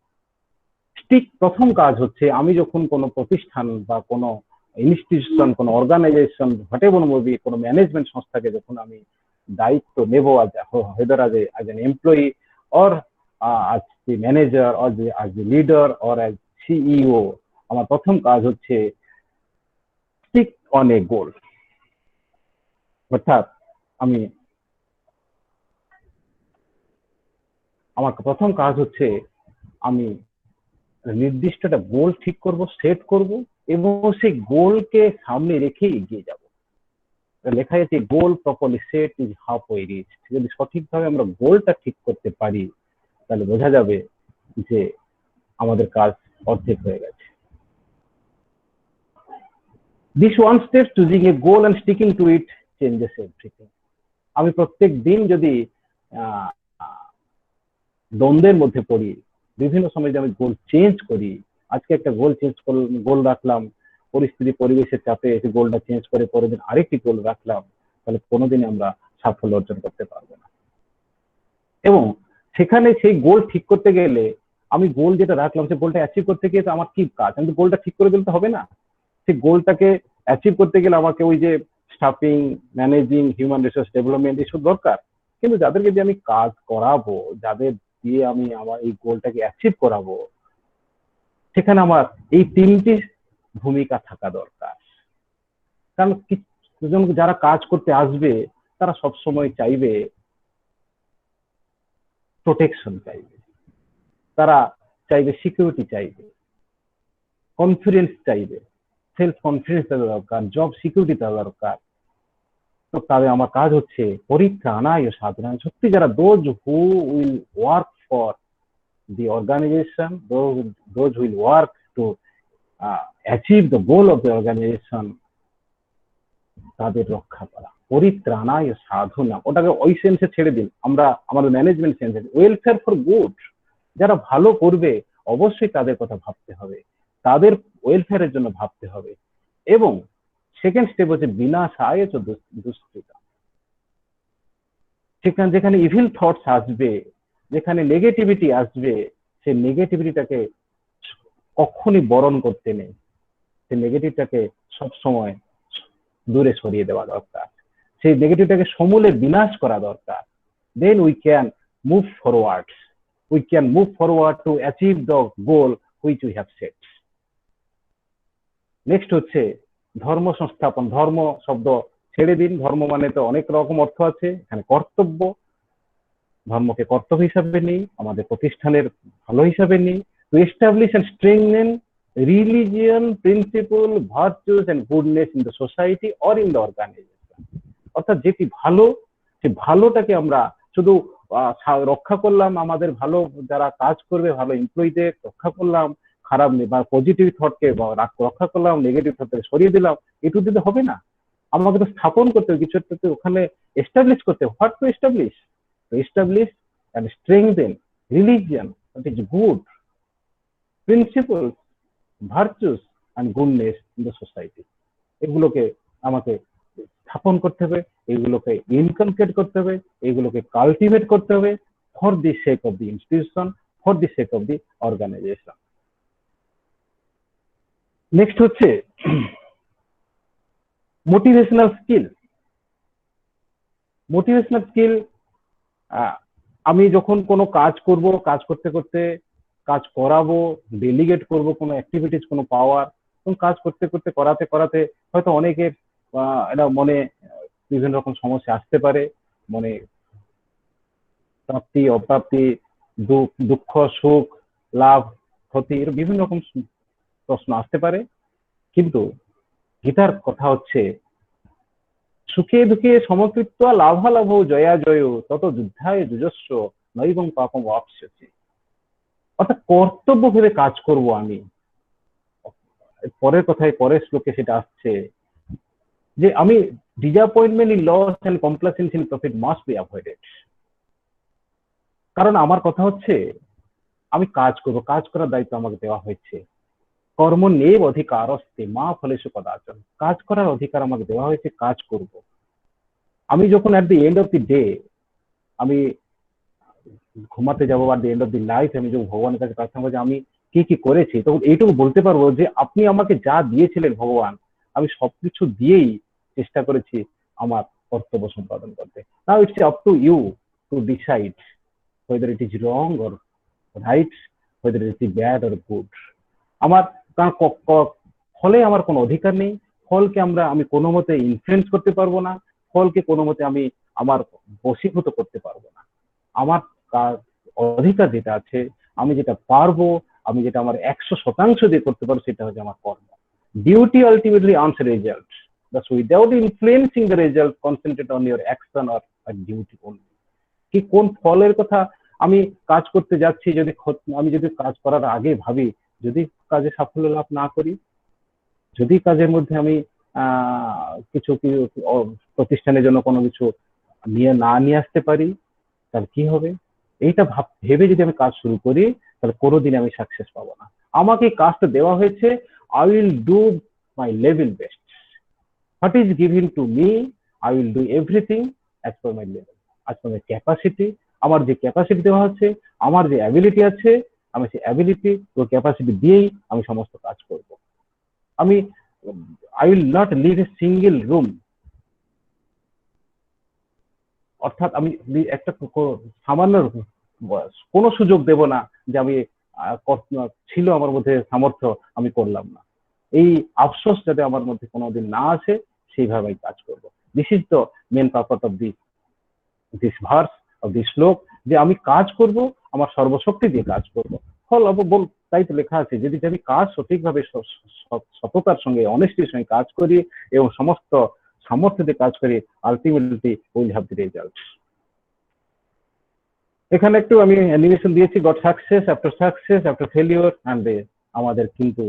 ঠিক প্রথম কাজ হচ্ছে, আমি যখন কোনো প্রতিষ্ঠান বা কোনো ইনস্টিটিউশন, কোনো অর্গানাইজেশন, কোনো ম্যানেজমেন্ট সংস্থাকে যখন আমি দায়িত্ব নেব, whether as an employee or as the manager or as the leader or as CEO, আমার প্রথম কাজ হচ্ছে stick on a goal। অর্থাৎ আমার প্রথম কাজ হচ্ছে আমি নির্দিষ্ট একটা গোল ঠিক করব, সেট করব এবং সেই গোলকে সামনে রেখে এগিয়ে যাব। লেখা আছে goal properly set is half way reach. যদি সঠিকভাবে আমরা গোলটা ঠিক করতে পারি তাহলে বোঝা যাবে যে আমাদের কাজ অর্ধেক হয়ে গেছে। This one step, choosing a goal and sticking to it, changes everything। আমি প্রত্যেক দিন যদি দ্বন্দ্বের মধ্যে পড়ি, বিভিন্ন সময় যদি আমি গোল চেঞ্জ করি, আজকে একটা গোল রাখলাম, পরিস্থিতি পরিবেশের চাপে এসে গোলটা চেঞ্জ করে পরের দিন আরেকটি গোল রাখলাম, তাহলে কোনোদিনই আমরা সাফল্য অর্জন করতে পারবো না। এবং সেখানে সেই গোল ঠিক করতে গেলে আমি গোল যেটা রাখলাম সেই গোলটা অ্যাচিভ করতে গিয়ে আমার কি কাজ? আমি গোলটা ঠিক করে দিলে তো হবে না। সেই গোলটাকে অ্যাচিভ করতে গেলে আমাকে ওই যে stuffing, managing, human resource development এসব দরকার। কিন্তু যাদেরকে দিয়ে আমি কাজ করাবো, যাদের দিয়ে আমি আমার এই গোলটাকে অ্যাচিভ করাবো, সেখানে আমার এই তিনটি ভূমিকা থাকা দরকার। কারণ যারা কাজ করতে আসবে তারা সবসময় চাইবে প্রোটেকশন, চাইবে, তারা চাইবে সিকিউরিটি, চাইবে কনফিডেন্স, চাইবে সেলফ কনফিডেন্স থাকা দরকার, জব সিকিউরিটি থাকা দরকার। তো তাহলে আমার কাজ হচ্ছে পরিত্রাণায় সাধনায়, সত্যি যারা those who will work for the organization, those who will work to achieve the goal of the organization, তাদের রক্ষা করা। পরিত্রাণায় সাধনা, ওটাকে ওই সেন্সে ছেড়ে দিন। আমরা আমাদের ম্যানেজমেন্ট সেন্সে ওয়েলফেয়ার ফর গুড, যারা ভালো করবে অবশ্যই তাদের কথা ভাবতে হবে, তাদের ওয়েলফেয়ারের জন্য ভাবতে হবে। এবং সেকেন্ড স্টেপ হচ্ছে বিনাশায় দুষ্কৃতা। যেখানে ইভিল থটস আসবে যেখানে নেগেটিভিটি আসবে সেই নেগেটিভিটিটাকে কখনই বরণ করতে নেই, সেই নেগেটিভটাকে সবসময় দূরে সরিয়ে দেওয়া দরকার, সেই নেগেটিভটাকে সমূলে বিনাশ করা দরকার। Then we can move forward, we can move forward to achieve the goal which we have set. Next হচ্ছে ধর্ম সংস্থাপন। ধর্ম শব্দ ছেড়ে দিন, ধর্ম মানে তো অনেক রকম অর্থ আছে, এখানে কর্তব্য, ধর্মকে কর্তব্য হিসাবে নিই, আমাদের প্রতিষ্ঠানের ভালো হিসাবে নিই। To establish and strengthen religion principle virtues and goodness in the society or in the organisation. অর্থাৎ যেটি ভালো, সেই ভালোটাকে আমরা শুধু রক্ষা করলাম, আমাদের ভালো যারা কাজ করবে ভালো এমপ্লয়ীদের রক্ষা করলাম, খারাপ বা পজিটিভ থটকে রক্ষা করলাম, নেগেটিভ থটকে সরিয়ে দিলাম, এটু দিতে হবে না। আমাকে তো স্থাপন করতে হবে, কিছু একটা ওখানে এস্টাবলিশ করতে হবে। What to establish? To establish and strengthen religion, that is good, principles, virtues and goodness in the society. এগুলোকে আমাকে স্থাপন করতে হবে, এগুলোকে ইনকালকেট করতে হবে, এগুলোকে কালটিভেট করতে হবে for the sake of the institution, for the sake of the organisation. Next হচ্ছে মোটিভেশনাল স্কিল। মোটিভেশনাল স্কিল, আমি যখন কোনো কাজ করব, কাজ করতে করতে কাজ করাবো, ডেলিগেট করব কোনো অ্যাক্টিভিটিস, কোনো পাওয়ার, এবং কাজ করতে করতে করাতে করাতে হয়তো অনেকের এটা মনে বিভিন্ন রকম সমস্যা আসতে পারে, মনে প্রাপ্তি অপ্রাপ্তি, দুঃখ সুখ, লাভ ক্ষতি, এর বিভিন্ন রকম প্রশ্ন আসতে পারে। কিন্তু গীতার কথা হচ্ছে সুখে দুঃখে সমকৃত্ব লাভালাভ জয়া জয় তত যুদ্ধায় যুজস্ব নৈবং পাপম ওয়াপস্যতি। অর্থাৎ কর্তব্য ভেবে কাজ করব আমি। পরের কথায় পরের শ্লোকে সেটা আসছে যে আমি disappointment in loss and complacency in profit must be avoided. কারণ আমার কথা হচ্ছে আমি কাজ করব, কাজ করার দায়িত্ব আমাকে দেওয়া হয়েছে। কর্ম নেব অধিকার অস্তে মা ফলেষু কদাচন, কাজ করার অধিকার আমাকে দেওয়া হয়েছে, কাজ করব। আমি যখন at the end of the day আমি ঘুমাতে যাবো, আর the end of the life আমি যখন ভগবানের কাছে প্রার্থনা করছি আমি কি কি করেছি, তখন এইটুকু বলতে পারবো যে আপনি আমাকে যা দিয়েছিলেন ভগবান, আমি সবকিছু দিয়েই চেষ্টা করেছি আমার কর্তব্য সম্পাদন করতে। Now it's up to you to decide whether it is wrong or right, whether it is bad or good. আমার ফলে আমার কোনো অধিকার নেই, ফলকে আমি কোনো মতে ইনফ্লুয়েন্স করতে পারবো না, ফলকে কোনো মতে আমি আমার বশীভূত করতে পারবো না। আমার অধিকার যেটা আছে, আমি যেটা পারবো, আমি যেটা আমার 100% দিয়ে করতে পারবো, সেটা হচ্ছে আমার কর্ম। Duty ultimately earns result, thus without influencing the result concentrate on your action or duty only. কি কোন ফলের কথা আমি কাজ করতে যাচ্ছি, আমি যদি কাজ করার আগে ভাবি যদি কাজে সাফল্য লাভ না করি, যদি কাজের মধ্যে আমি কিছু প্রতিষ্ঠানের জন্য কোনো কিছু নিয়ে আসতে পারি, তাহলে কি হবে? এইটা ভেবে যদি আমি কাজ শুরু করি তাহলে কোনোদিন আমি সাকসেস পাবো না। আমাকে কাজটা দেওয়া হয়েছে, I will do my level best, what is given to me I will do everything as per my level, as per my capacity. আমার যে ক্যাপাসিটি দেওয়া হচ্ছে, আমার যে অ্যাবিলিটি আছে, আমি সেই অ্যাবিলিটি ও ক্যাপাসিটি দিয়েই আমি সমস্ত কাজ করব। আমি I will not leave a single room, অর্থাৎ আমি একটা সামান্য কোনো সুযোগ দেব না যে আমি ছিল আমার মধ্যে সামর্থ্য আমি করলাম না, এই আফসোস যাতে আমার মধ্যে কোনোদিন না আসে, সেইভাবে আমি কাজ করব। This is the main purpose of this verse of this শ্লোক, যে আমি কাজ করব, আমার সর্বশক্তি দিয়ে কাজ করব। ফল তাই তো লেখা আছে, যদি আমি কাজ সঠিকভাবে সততার সঙ্গে অনেস্টির সঙ্গে কাজ করি এবং সমস্ত সামর্থ্য দিয়ে কাজ করি, ultimately will have the result. এখানে একটু আমি অ্যানিমেশন দিয়েছি, goat success after failure and আমাদের কিন্তু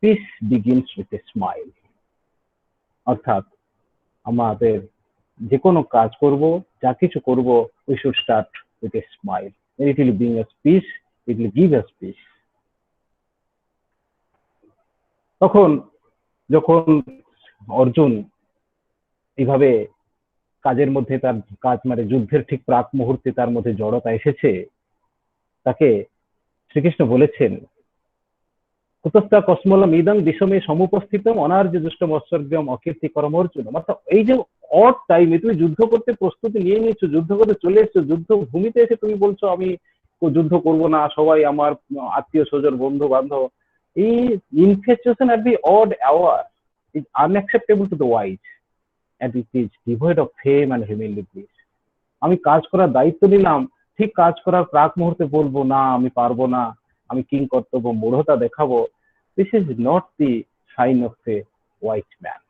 piece begins with a smile. অর্থাৎ আমাদের যে কোনো কাজ করব, যা কিছু করব, we should start with a smile, it will bring us piece, it will give us piece. তখন যখন অর্জুন এইভাবে কাজের মধ্যে তার কাজ মানে যুদ্ধের ঠিক প্রাক মুহূর্তে তার মধ্যে জড়তা এসেছে, তাকে শ্রীকৃষ্ণ বলেছেন কুতস্থা কসমলম ইদং বিষমে সমুপস্থিতম অনার্য দুষ্টম ঐশ্বর্যম অকীর্তি কর্মর্জুন। অর্থাৎ এই যে অড টাইমে তুমি যুদ্ধ করতে প্রস্তুতি নিয়ে নিয়েছো, যুদ্ধ করতে চলে এসছো, যুদ্ধ ভূমিতে এসে তুমি বলছো আমি যুদ্ধ করব না, সবাই আমার আত্মীয় স্বজন বন্ধু বান্ধব। এই infatuation at the odd hour is unacceptable to the wise and it is devoid of fame and humility. আমি কাজ করার দায়িত্ব নিলাম, ঠিক কাজ করার প্রাক মুহূর্তে বলবো না আমি পারবো না, আমি কিং কর্তব্য মূঢ়তা দেখাবো। This is not the sign of a wise man.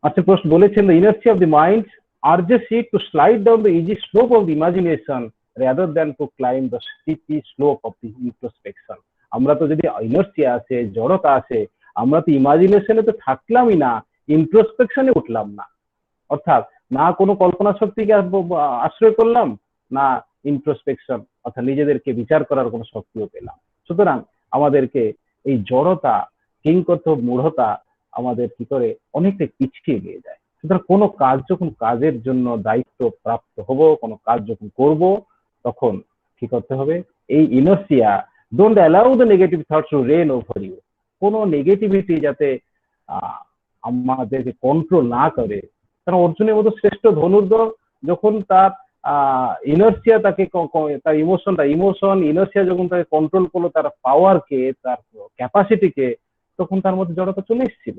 আচ্ছা, প্রশ্ন বলেছেন the inertia of the mind urges it to slide down the easy slope of the imagination rather than to climb the steepy slope of the introspection. আমরা তো যদি ইনার্সিয়া আছে, জড়তা আছে, আমরা তো ইমাজিনেশনে তো থাকলামই না, ইন্ট্রোস্পেকশনে উঠলাম না। অর্থাৎ না কোনো কল্পনা শক্তিকে আশ্রয় করলাম, না ইন্ট্রোস্পেকশন অর্থাৎ নিজেদেরকে বিচার করার কোনো শক্তিও পেলাম। সুতরাং আমাদেরকে এই জড়তা, কিংকর্ত মূঢ়তা আমাদের কি করে অনেকটা পিছিয়ে নিয়ে যায়। সুতরাং কোনো কাজ যখন কাজের জন্য দায়িত্ব প্রাপ্ত হব, কোনো কাজ যখন করব, তখন কি করতে হবে? এই inertia, don't allow the negative thoughts to reign over you. কোনো নেগেটিভিটি যাতে আমাদেরকে কন্ট্রোল না করে। কারণ অর্জুনের মতো শ্রেষ্ঠ ধনুর্ধর যখন তার ইনার্সিয়া তাকে, তার ইমোশন ইনার্সিয়া যখন তাকে কন্ট্রোল করলো, তার পাওয়ারকে, তার ক্যাপাসিটিকে, তখন তার মধ্যে জড়তা চলে এসেছিল।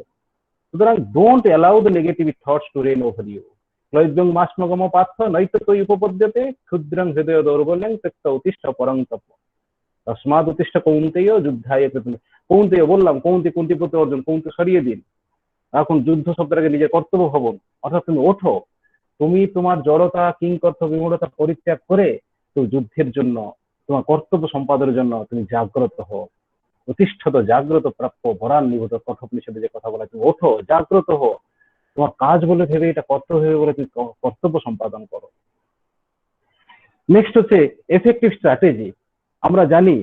সুতরাং don't allow the negative thoughts to reign over you. ক্লৈব্যং মাসমগম পার্থ নৈত তৈ উপপদ্যতে ক্ষুদ্রং হৃদয় দৌর্বল্যং ত্যক্ত উত্তিষ্ঠ পরং তপ তস্মাৎ উত্তিষ্ঠ কৌন্তেয় যুদ্ধায় কৃতম। কৌন্তেয় বললাম, কুন্তি পুত্র অর্জুন, কৌন্তে সরিয়ে দিন। এখন যুদ্ধ শব্দটাকে নিজের কর্তব্য ভবন, অর্থাৎ তুমি ওঠো, তুমি তোমার জড়তা কিংকর্ত বিমূঢ়তা পরিত্যাগ করে তুমি যুদ্ধের জন্য, তোমার কর্তব্য সম্পাদনের জন্য তুমি জাগ্রত হও। প্রতিষ্ঠিত জাগ্রত প্রাপ্য বরান নিভূত কঠোপনিষদে যে কথা বলা, তুমি ওঠো, জাগ্রত হো, তোমার কাজ বলে ভেবে, এটা কর্তব্য ভেবে বলে তুমি কর্তব্য সম্পাদন করো। নেক্সট হচ্ছে এফেক্টিভ স্ট্র্যাটেজি। আমরা জানি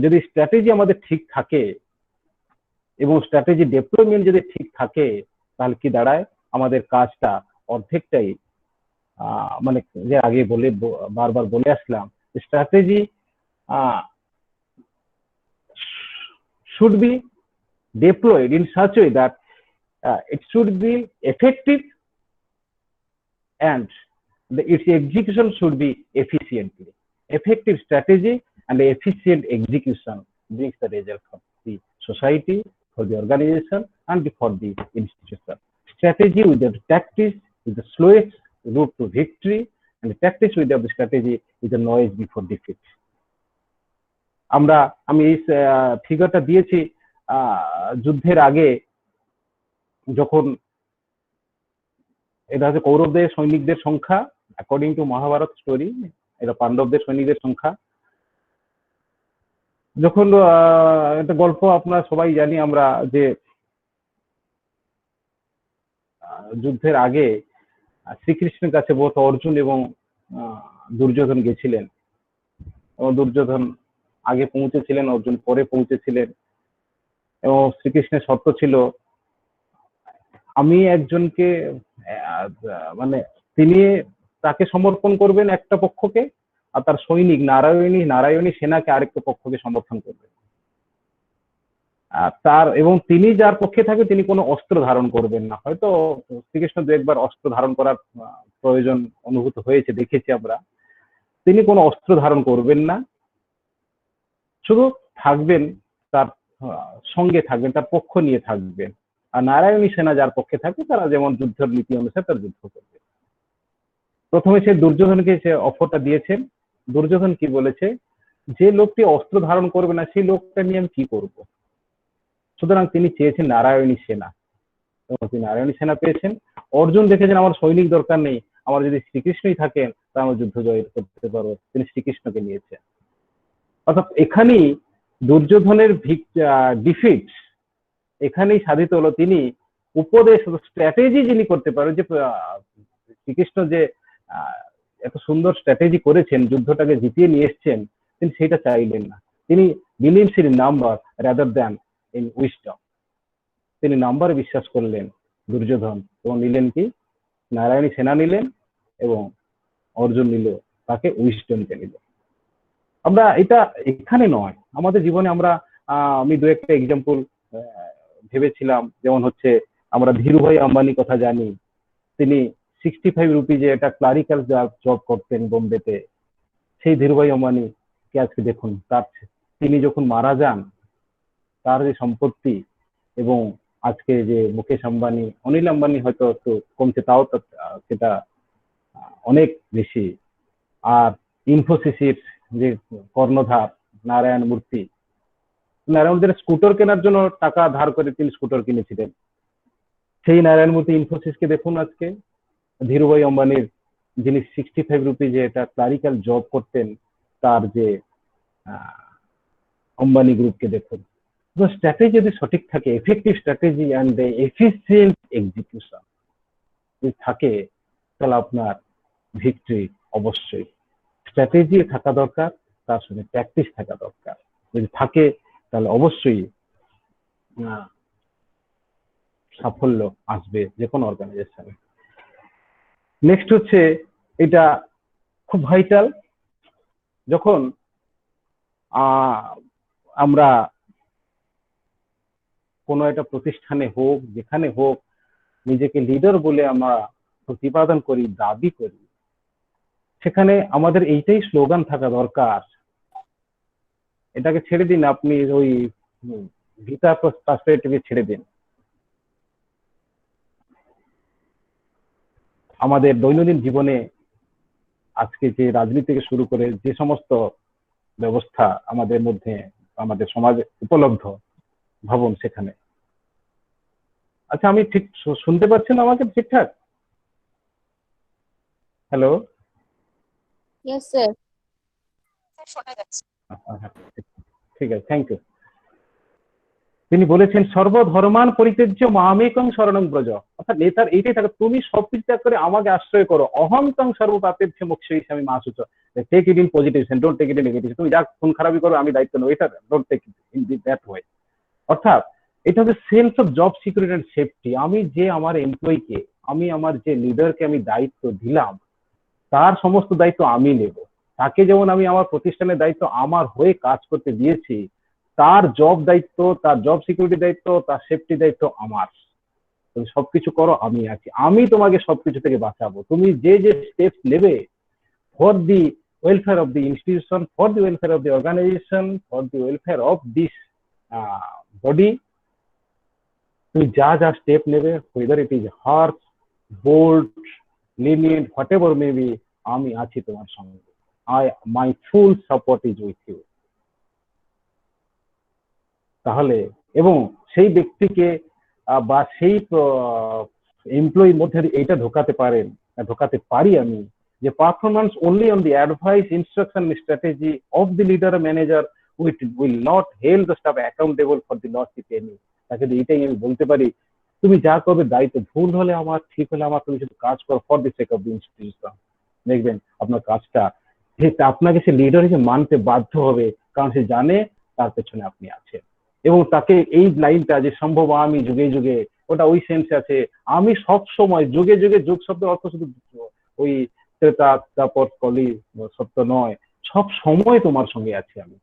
যদি স্ট্র্যাটেজি আমাদের ঠিক থাকে এবং স্ট্র্যাটেজি ডেপ্লয়মেন্ট যদি ঠিক থাকে, তাহলে কি দাঁড়ায়? আমাদের কাজটা অর্ধেকটাই মানে যে আগে বারবার বলে আসলাম, strategy should be deployed in such a way that it should be effective and its execution should be efficiently. Effective strategy and efficient execution brings the result for the society, for the organization, and for the institution. Strategy without tactics is the slowest route to victory, and the tactics without the strategy is the noise before defeat. আমি এই ফিগারটা দিয়েছি যুদ্ধের আগে, যখন এটা হচ্ছে কৌরবদের সৈনিকদের সংখ্যা, অ্যাকর্ডিং টু মহাভারত স্টোরি, এটা পাণ্ডবদের সৈনিকদের সংখ্যা। যখন একটা গল্প আপনারা সবাই জানি আমরা, যে যুদ্ধের আগে শ্রীকৃষ্ণের কাছে বোধ অর্জুন এবং দুর্যোধন গেছিলেন, এবং দুর্যোধন আগে পৌঁছেছিলেন, অর্জুন পরে পৌঁছেছিলেন, এবং শ্রীকৃষ্ণের শর্ত ছিল আমি একজনকে মানে তিনি তাকে সমর্পণ করবেন একটা পক্ষকে, আর তার সৈনিক নারায়ণী সেনাকে আরেকটা পক্ষকে সমর্থন করবেন। তার এবং তিনি যার পক্ষে থাকে তিনি কোনো অস্ত্র ধারণ করবেন না। হয়তো শ্রীকৃষ্ণ দু একবার অস্ত্র ধারণ করার প্রয়োজন অনুভূত হয়েছে, দেখেছি আমরা। তিনি কোনো অস্ত্র ধারণ করবেন না, শুধু থাকবেন, তার সঙ্গে থাকবেন, তার পক্ষ নিয়ে থাকবেন। আর নারায়ণী সেনা যার পক্ষে থাকে তারা যেমন যুদ্ধের নীতি অনুসারে তার যুদ্ধ করবে। প্রথমে সে দুর্যোধনকে সে অফারটা দিয়েছেন। দুর্যোধন কি বলেছে, যে লোকটি অস্ত্র ধারণ করবে না সেই লোকটা নিয়ে আমি কি করব। সুতরাং তিনি চেয়েছেন নারায়ণী সেনা, এবং তিনি নারায়ণী সেনা পেয়েছেন। অর্জুন দেখেছেন আমার সৈনিক দরকার নেই, আমার যদি শ্রীকৃষ্ণই থাকেন তা আমার যুদ্ধ জয় করতে পারবো, তিনি শ্রীকৃষ্ণকে নিয়েছেন। অর্থাৎ এখানেই দুর্যোধনের ডিফিট এখানেই সাধিত হলো। তিনি উপদেশ, স্ট্র্যাটেজি যিনি করতে পারেন, যে শ্রীকৃষ্ণ যে এত সুন্দর স্ট্র্যাটেজি করেছেন, যুদ্ধটাকে জিতিয়ে নিয়ে এসছেন, তিনি সেটা চাইলেন না। তিনি believes in number rather than in wisdom. তিনি নাম্বারে বিশ্বাস করলেন দুর্যোধন, এবং নিলেন কি নারায়ণী সেনা নিলেন এবং অর্জুন নিল তাকে উইজডমকে নিল। আমরা এটা এখানে নয়, আমাদের জীবনে আমরা আমি দু একটা এক্সাম্পল ভেবেছিলাম, যেমন হচ্ছে আমরা ধীরুভাই আম্বানি কথা জানি। তিনি 65 রুপিজে একটা ক্লারিক্যাল জব করতেন বোম্বেতে। সেই ধীরুভাই আম্বানি কে আজকে দেখুন, তার তিনি যখন মারা যান তার যে সম্পত্তি, এবং আজকে যে মুকেশ আম্বানি, অনিল আম্বানি হয়তো একটু কমছে, তাও সেটা অনেক বেশি। আর ইনফোসিসের যে কর্ণধার নারায়ণ মূর্তি, নারায়ণ মূর্তির স্কুটার কেনার জন্য টাকা ধার করে তিনি স্কুটার কিনেছিলেন। সেই নারায়ণ মূর্তি ইনফোসিসকে দেখুন আজকে। ধীরুভাই আম্বানির যিনি 65 রুপিজে এটা ক্লারিক্যাল জব করতেন, তার যে আম্বানি গ্রুপকে দেখুন। তো স্ট্র্যাটেজি যদি সঠিক থাকে, effective strategy and efficient execution যদি থাকে, তাহলে আপনার ভিক্টরি অবশ্যই। স্ট্র্যাটেজি থাকা দরকার, তার সঙ্গে প্র্যাকটিস থাকা দরকার। যদি থাকে তাহলে অবশ্যই সাফল্য আসবে যে কোনো অর্গানাইজেশনে। নেক্সট হচ্ছে, এটা খুব ভাইটাল, যখন আমরা কোনো একটা প্রতিষ্ঠানে হোক, যেখানে হোক, নিজেকে লিডার বলে আমরা প্রতিপাদন করি, দাবি করি, সেখানে আমাদের এইটাই স্লোগান থাকা দরকার। এটাকে ছেড়ে দিন, আপনি ওই গীতা পার্সপেক্টিভে ছেড়ে দিন। আমাদের দৈনন্দিন জীবনে আজকে যে রাজনীতি থেকে শুরু করে যে সমস্ত ব্যবস্থা আমাদের মধ্যে, আমাদের সমাজে উপলব্ধ, ভাবুন সেখানে। আচ্ছা, আমি ঠিক শুনতে পাচ্ছেন আমাকে ঠিকঠাক? হ্যালো? Yes, sir. শোনা যাচ্ছে। ঠিক আছে, থ্যাংক ইউ। তিনি বলেছেন সর্বধর্মান পরিত্যাজ্য মামেকং শরণং ব্রজ, অর্থাৎ নেতার এইটাই থাকে, তুমি সবকিছু ত্যাগ করে আমাকে আশ্রয় করো। অহংতং সর্বপাপেভ্যো মোক্ষয়িষ্যামি মা শুচ। Take it in positive sense, don't take it in negative. তুমি যা খুন খারাপি করো আমি দায়িত্ব নেবো, এটা don't take it in that way. অর্থাৎ এটা হচ্ছে sense of job security and safety. আমি যে আমার এমপ্লয়িকে, আমি আমার যে লিডারকে আমি দায়িত্ব দিলাম, তার সমস্ত দায়িত্ব আমি নেব। তাকে যেমন আমি আমার প্রতিষ্ঠানের দায়িত্ব আমার হয়ে কাজ করতে দিয়েছি, তার জব দায়িত্ব, তার জব সিকিউরিটি দায়িত্ব, তার সেফটি দায়িত্ব আমার। তুমি সবকিছু করো, আমি আছি, আমি তোমাকে সবকিছু থেকে বাঁচাবো। তুমি যে যে স্টেপস নেবে for the welfare of the institution, for the welfare of the organisation, for the welfare of this body, তুমি যা যা স্টেপ নেবে, whether it is harsh, bold, lenient, whatever may be, আমি আছি তোমার সঙ্গে। My full support is with you। তাহলে এবং সেই ব্যক্তিকে বা সেই এমপ্লয়ির মধ্যে এইটা ঢোকাতে পারেন, ঢোকাতে পারি আমি, যে performance only on the advice, instruction, strategy of the leader manager will not held the staff accountable for the loss if any. তাকে এইটাই আমি বলতে পারি, তুমি যা করবে দায়িত্ব, ভুল হলে আমার, ঠিক হলে আমার, তুমি শুধু কাজ করো for the sake of the institution. দেখবেন আপনার কাজটা, আপনাকে সে লিডার হিসেবে মানতে বাধ্য হবে, কারণ সে জানে তার পেছনে আপনি আছেন। এবং তাকে এই লাইনটা যে সম্ভব আমি যুগে যুগে, ওটা ওই সেন্সে আছে, আমি সব সময় যুগে যুগে, যুগ শব্দের অর্থ শুধু ওই ত্রেতা তারপর কলি সত্য নয়, সব সময় তোমার সঙ্গে আছি আমি,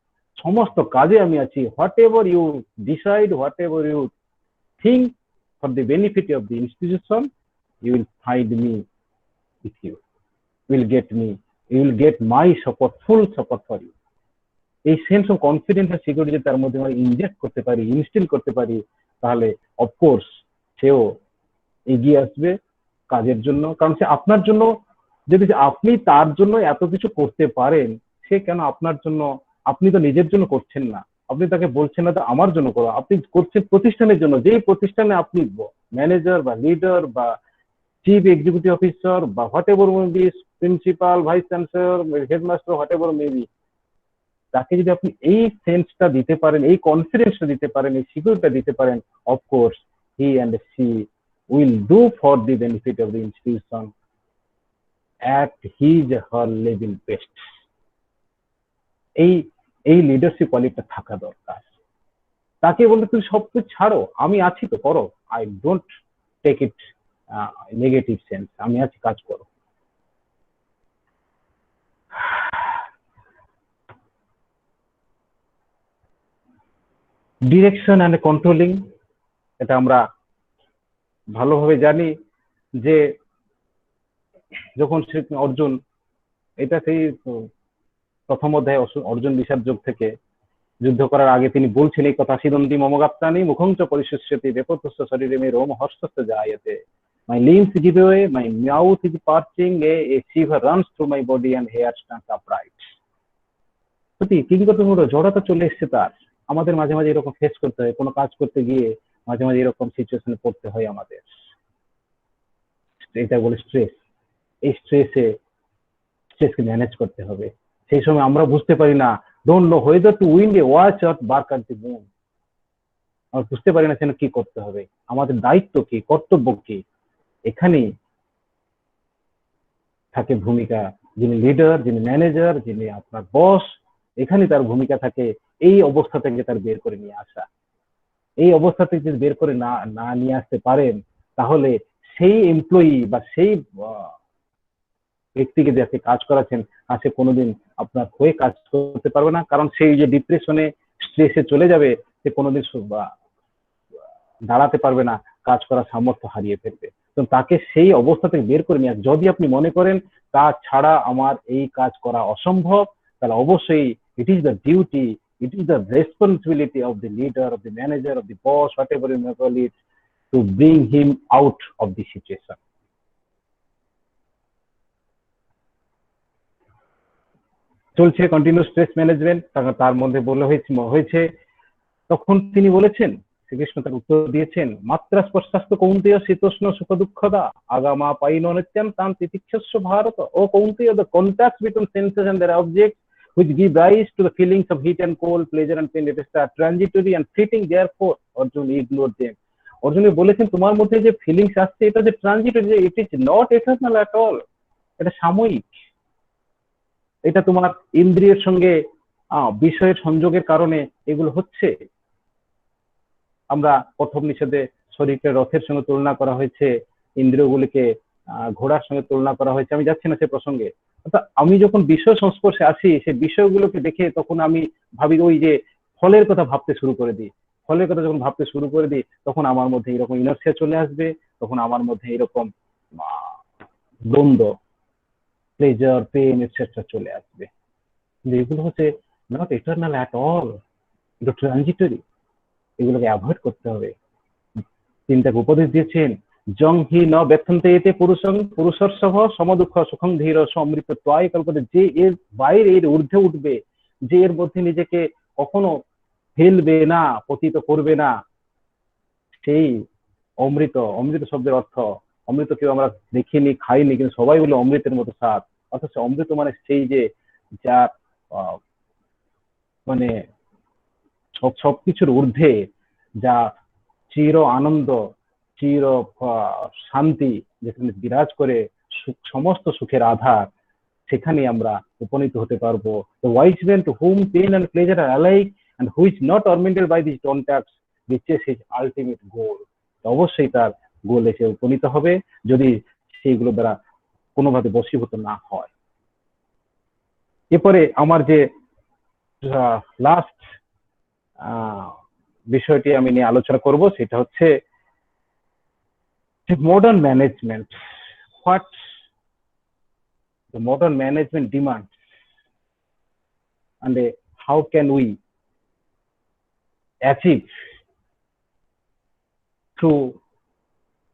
সমস্ত কাজে আমি আছি। Whatever you decide, whatever you think for the benefit of the institution, you will find me with you, will get me, you will get my support, full support for you। এই সেন্স অফ কনফিডেন্স আর সিকিউরিটি তার মধ্যে আমরা ইনজেক্ট করতে পারি, ইনস্টিল করতে পারি, তাহলে অফকোর্স সেও এগিয়ে আসবে কাজের জন্য। কারণ সে আপনার জন্য, যদি আপনি তার জন্য এত কিছু করতে পারেন, সে কেন আপনার জন্য, আপনি তো নিজের জন্য করছেন না, আপনি তাকে বলছেন না তো আমার জন্য করো, আপনি করছেন প্রতিষ্ঠানের জন্য। যেই প্রতিষ্ঠানে আপনি ম্যানেজার বা লিডার বা চিফ এক্সিকিউটিভ অফিসার বা what ever may be, principal, vice chancellor, headmaster, what ever may be, তাকে যদি আপনি এই সেন্সটা দিতে পারেন, এই কনফিডেন্সটা দিতে পারেন, এই সিকিউরিটিটা দিতে পারেন, of course he and she will do for the benefit of the institution at his her level best. এই লিডারশিপ কোয়ালিটিটা থাকা দরকার। তাকে বলতে তুমি সবকিছু ছাড়ো, আমি আছি তো, করো, I don't take it negative sense, আমি আছি কাজ করো। ডিরেকশন অ্যান্ড কন্ট্রোলিং, এটা আমরা ভালোভাবে জানি যে যখন অর্জুন, এটা সেই প্রথম অধ্যায় অর্জুন বিষাদ যোগ থেকে যুদ্ধ করার আগে তিনি বলছেন এই কথা, সিদন্তি মমগাপ্তানি মুখঞ্চ পরিশুষ্যতি বেপতস্য শরীরে মে Rome হর্ষস্য জায়তে, my limbs give way, my mouth is parching, a shiver runs through my body and hair stands upright. সত্যি কিংকর্তব্য জড়তা চলে এসছে তার। আমাদের মাঝে মাঝে এরকম ফেস করতে হয়, কোনো কাজ করতে গিয়ে মাঝে মাঝে এরকম সিচুয়েশনে পড়তে হয় আমাদের। এটা বলে স্ট্রেস। এই স্ট্রেসকে ম্যানেজ করতে হবে। সেই সময় আমরা বুঝতে পারি না, don't know whether to win a watch or bark at the moon, আমরা বুঝতে পারি না সেটা কি করতে হবে, আমাদের দায়িত্ব কি, কর্তব্য কি। এখানেই থাকে ভূমিকা, যিনি লিডার, যিনি ম্যানেজার, যিনি আপনার বস, এখানে তার ভূমিকা থাকে এই অবস্থা থেকে তার বের করে নিয়ে আসা। এই অবস্থা থেকে যদি বের করে না নিয়ে আসতে পারেন, তাহলে সেই এমপ্লয়ি বা সেই ব্যক্তিকে যাকে কাজ করাচ্ছেন, সে কোনোদিন আপনার হয়ে কাজ করতে পারবে না। কারণ সেই যে ডিপ্রেশনে, স্ট্রেসে চলে যাবে, সে কোনোদিন দাঁড়াতে পারবে না, কাজ করার সামর্থ্য হারিয়ে ফেলবে। তো তাকে সেই অবস্থা থেকে বের করে নিয়ে আস। যদি আপনি মনে করেন কাজ ছাড়া আমার এই কাজ করা অসম্ভব, তাহলে অবশ্যই it is the duty, it is the responsibility of the leader, of the manager, of the boss, whatever you may call it, to bring him out of the situation. চলছে কন্টিনিউ স্ট্রেস ম্যানেজমেন্ট, তার মধ্যে বলা হয়েছে তখন তিনি বলেছেন, শ্রীকৃষ্ণ তার উত্তর দিয়েছেন, মাত্রা স্পর্শাস্ত কৌন্তেয় শীতোষ্ণ সুখ দুঃখদা আগামা পাইনো নিত্যম তাম তিতিক্ষস্য ভারত। ও কৌন্তেয়, the contacts between senses and their objects which give rise to the feelings of heat and cold, pleasure and pain, it is transitory and fleeting, therefore Arjun ignore them. Arjun বলেছেন তোমার মধ্যে যে ফিলিংস আসছে এটা যে transitory, it is not eternal at all, এটা সাময়িক। এটা তোমার ইন্দ্রিয়ের সঙ্গে বিষয়ের সংযোগের কারণে এগুলো হচ্ছে। আমরা প্রথম নিষেধে শরীরকে রথের সঙ্গে তুলনা করা হয়েছে, ইন্দ্রিয়গুলিকে ঘোড়ার সঙ্গে তুলনা করা হয়েছে, আমি যাচ্ছি না সে প্রসঙ্গে। অর্থাৎ আমি যখন বিষয় সংস্পর্শে আসি, সেই বিষয়গুলোকে দেখে তখন আমি ভাবি, ওই যে ফলের কথা ভাবতে শুরু করে দিই। ফলের কথা যখন ভাবতে শুরু করে দিই, তখন আমার মধ্যে এরকম ইনার্সিয়া চলে আসবে, তখন আমার মধ্যে এরকম দ্বন্দ্ব, প্লেজার, পেন এটসেট্রা চলে আসবে। এগুলো হচ্ছে নট ইটারনাল অ্যাট অল, এটা ট্রানজিটরি, এগুলোকে অ্যাভয়েড করতে হবে। তিনি তাকে উপদেশ দিয়েছেন, জং হি ন ব্যথন্তে এতে পুরুষর সহ সমদুঃখ সুখং ধীর সমৃত ত্বয় কল্পতে, যে এর বাইরে, এর ঊর্ধ্বে উঠবে, যে এর মধ্যে নিজেকে কখনো ফেলবে না, পতিত করবে না, সেই অমৃত। অমৃত শব্দের অর্থ, অমৃত কেউ আমরা দেখিনি, খাইনি, কিন্তু সবাই বলে অমৃতের মতো স্বাদ। অথচ অমৃত মানে সেই যে যা মানে সবকিছুর ঊর্ধ্বে, যা চির আনন্দ, চির শান্তি, যেখানে বিরাজ করে সমস্ত সুখের আধার, সেখানে আমরা উপনীত হতে পারবো। The wise man to whom pain and pleasure are alike and who is not tormented by these contacts reaches his ultimate goal. অবশ্যই তার গোলে সে উপনীত হবে, যদি সেইগুলো দ্বারা কোনোভাবে বশীভূত না হয়। এরপরে আমার যে লাস্ট বিষয়টি আমি নিয়ে আলোচনা করব, সেটা হচ্ছে modern management. What the modern management demands and how can we achieve through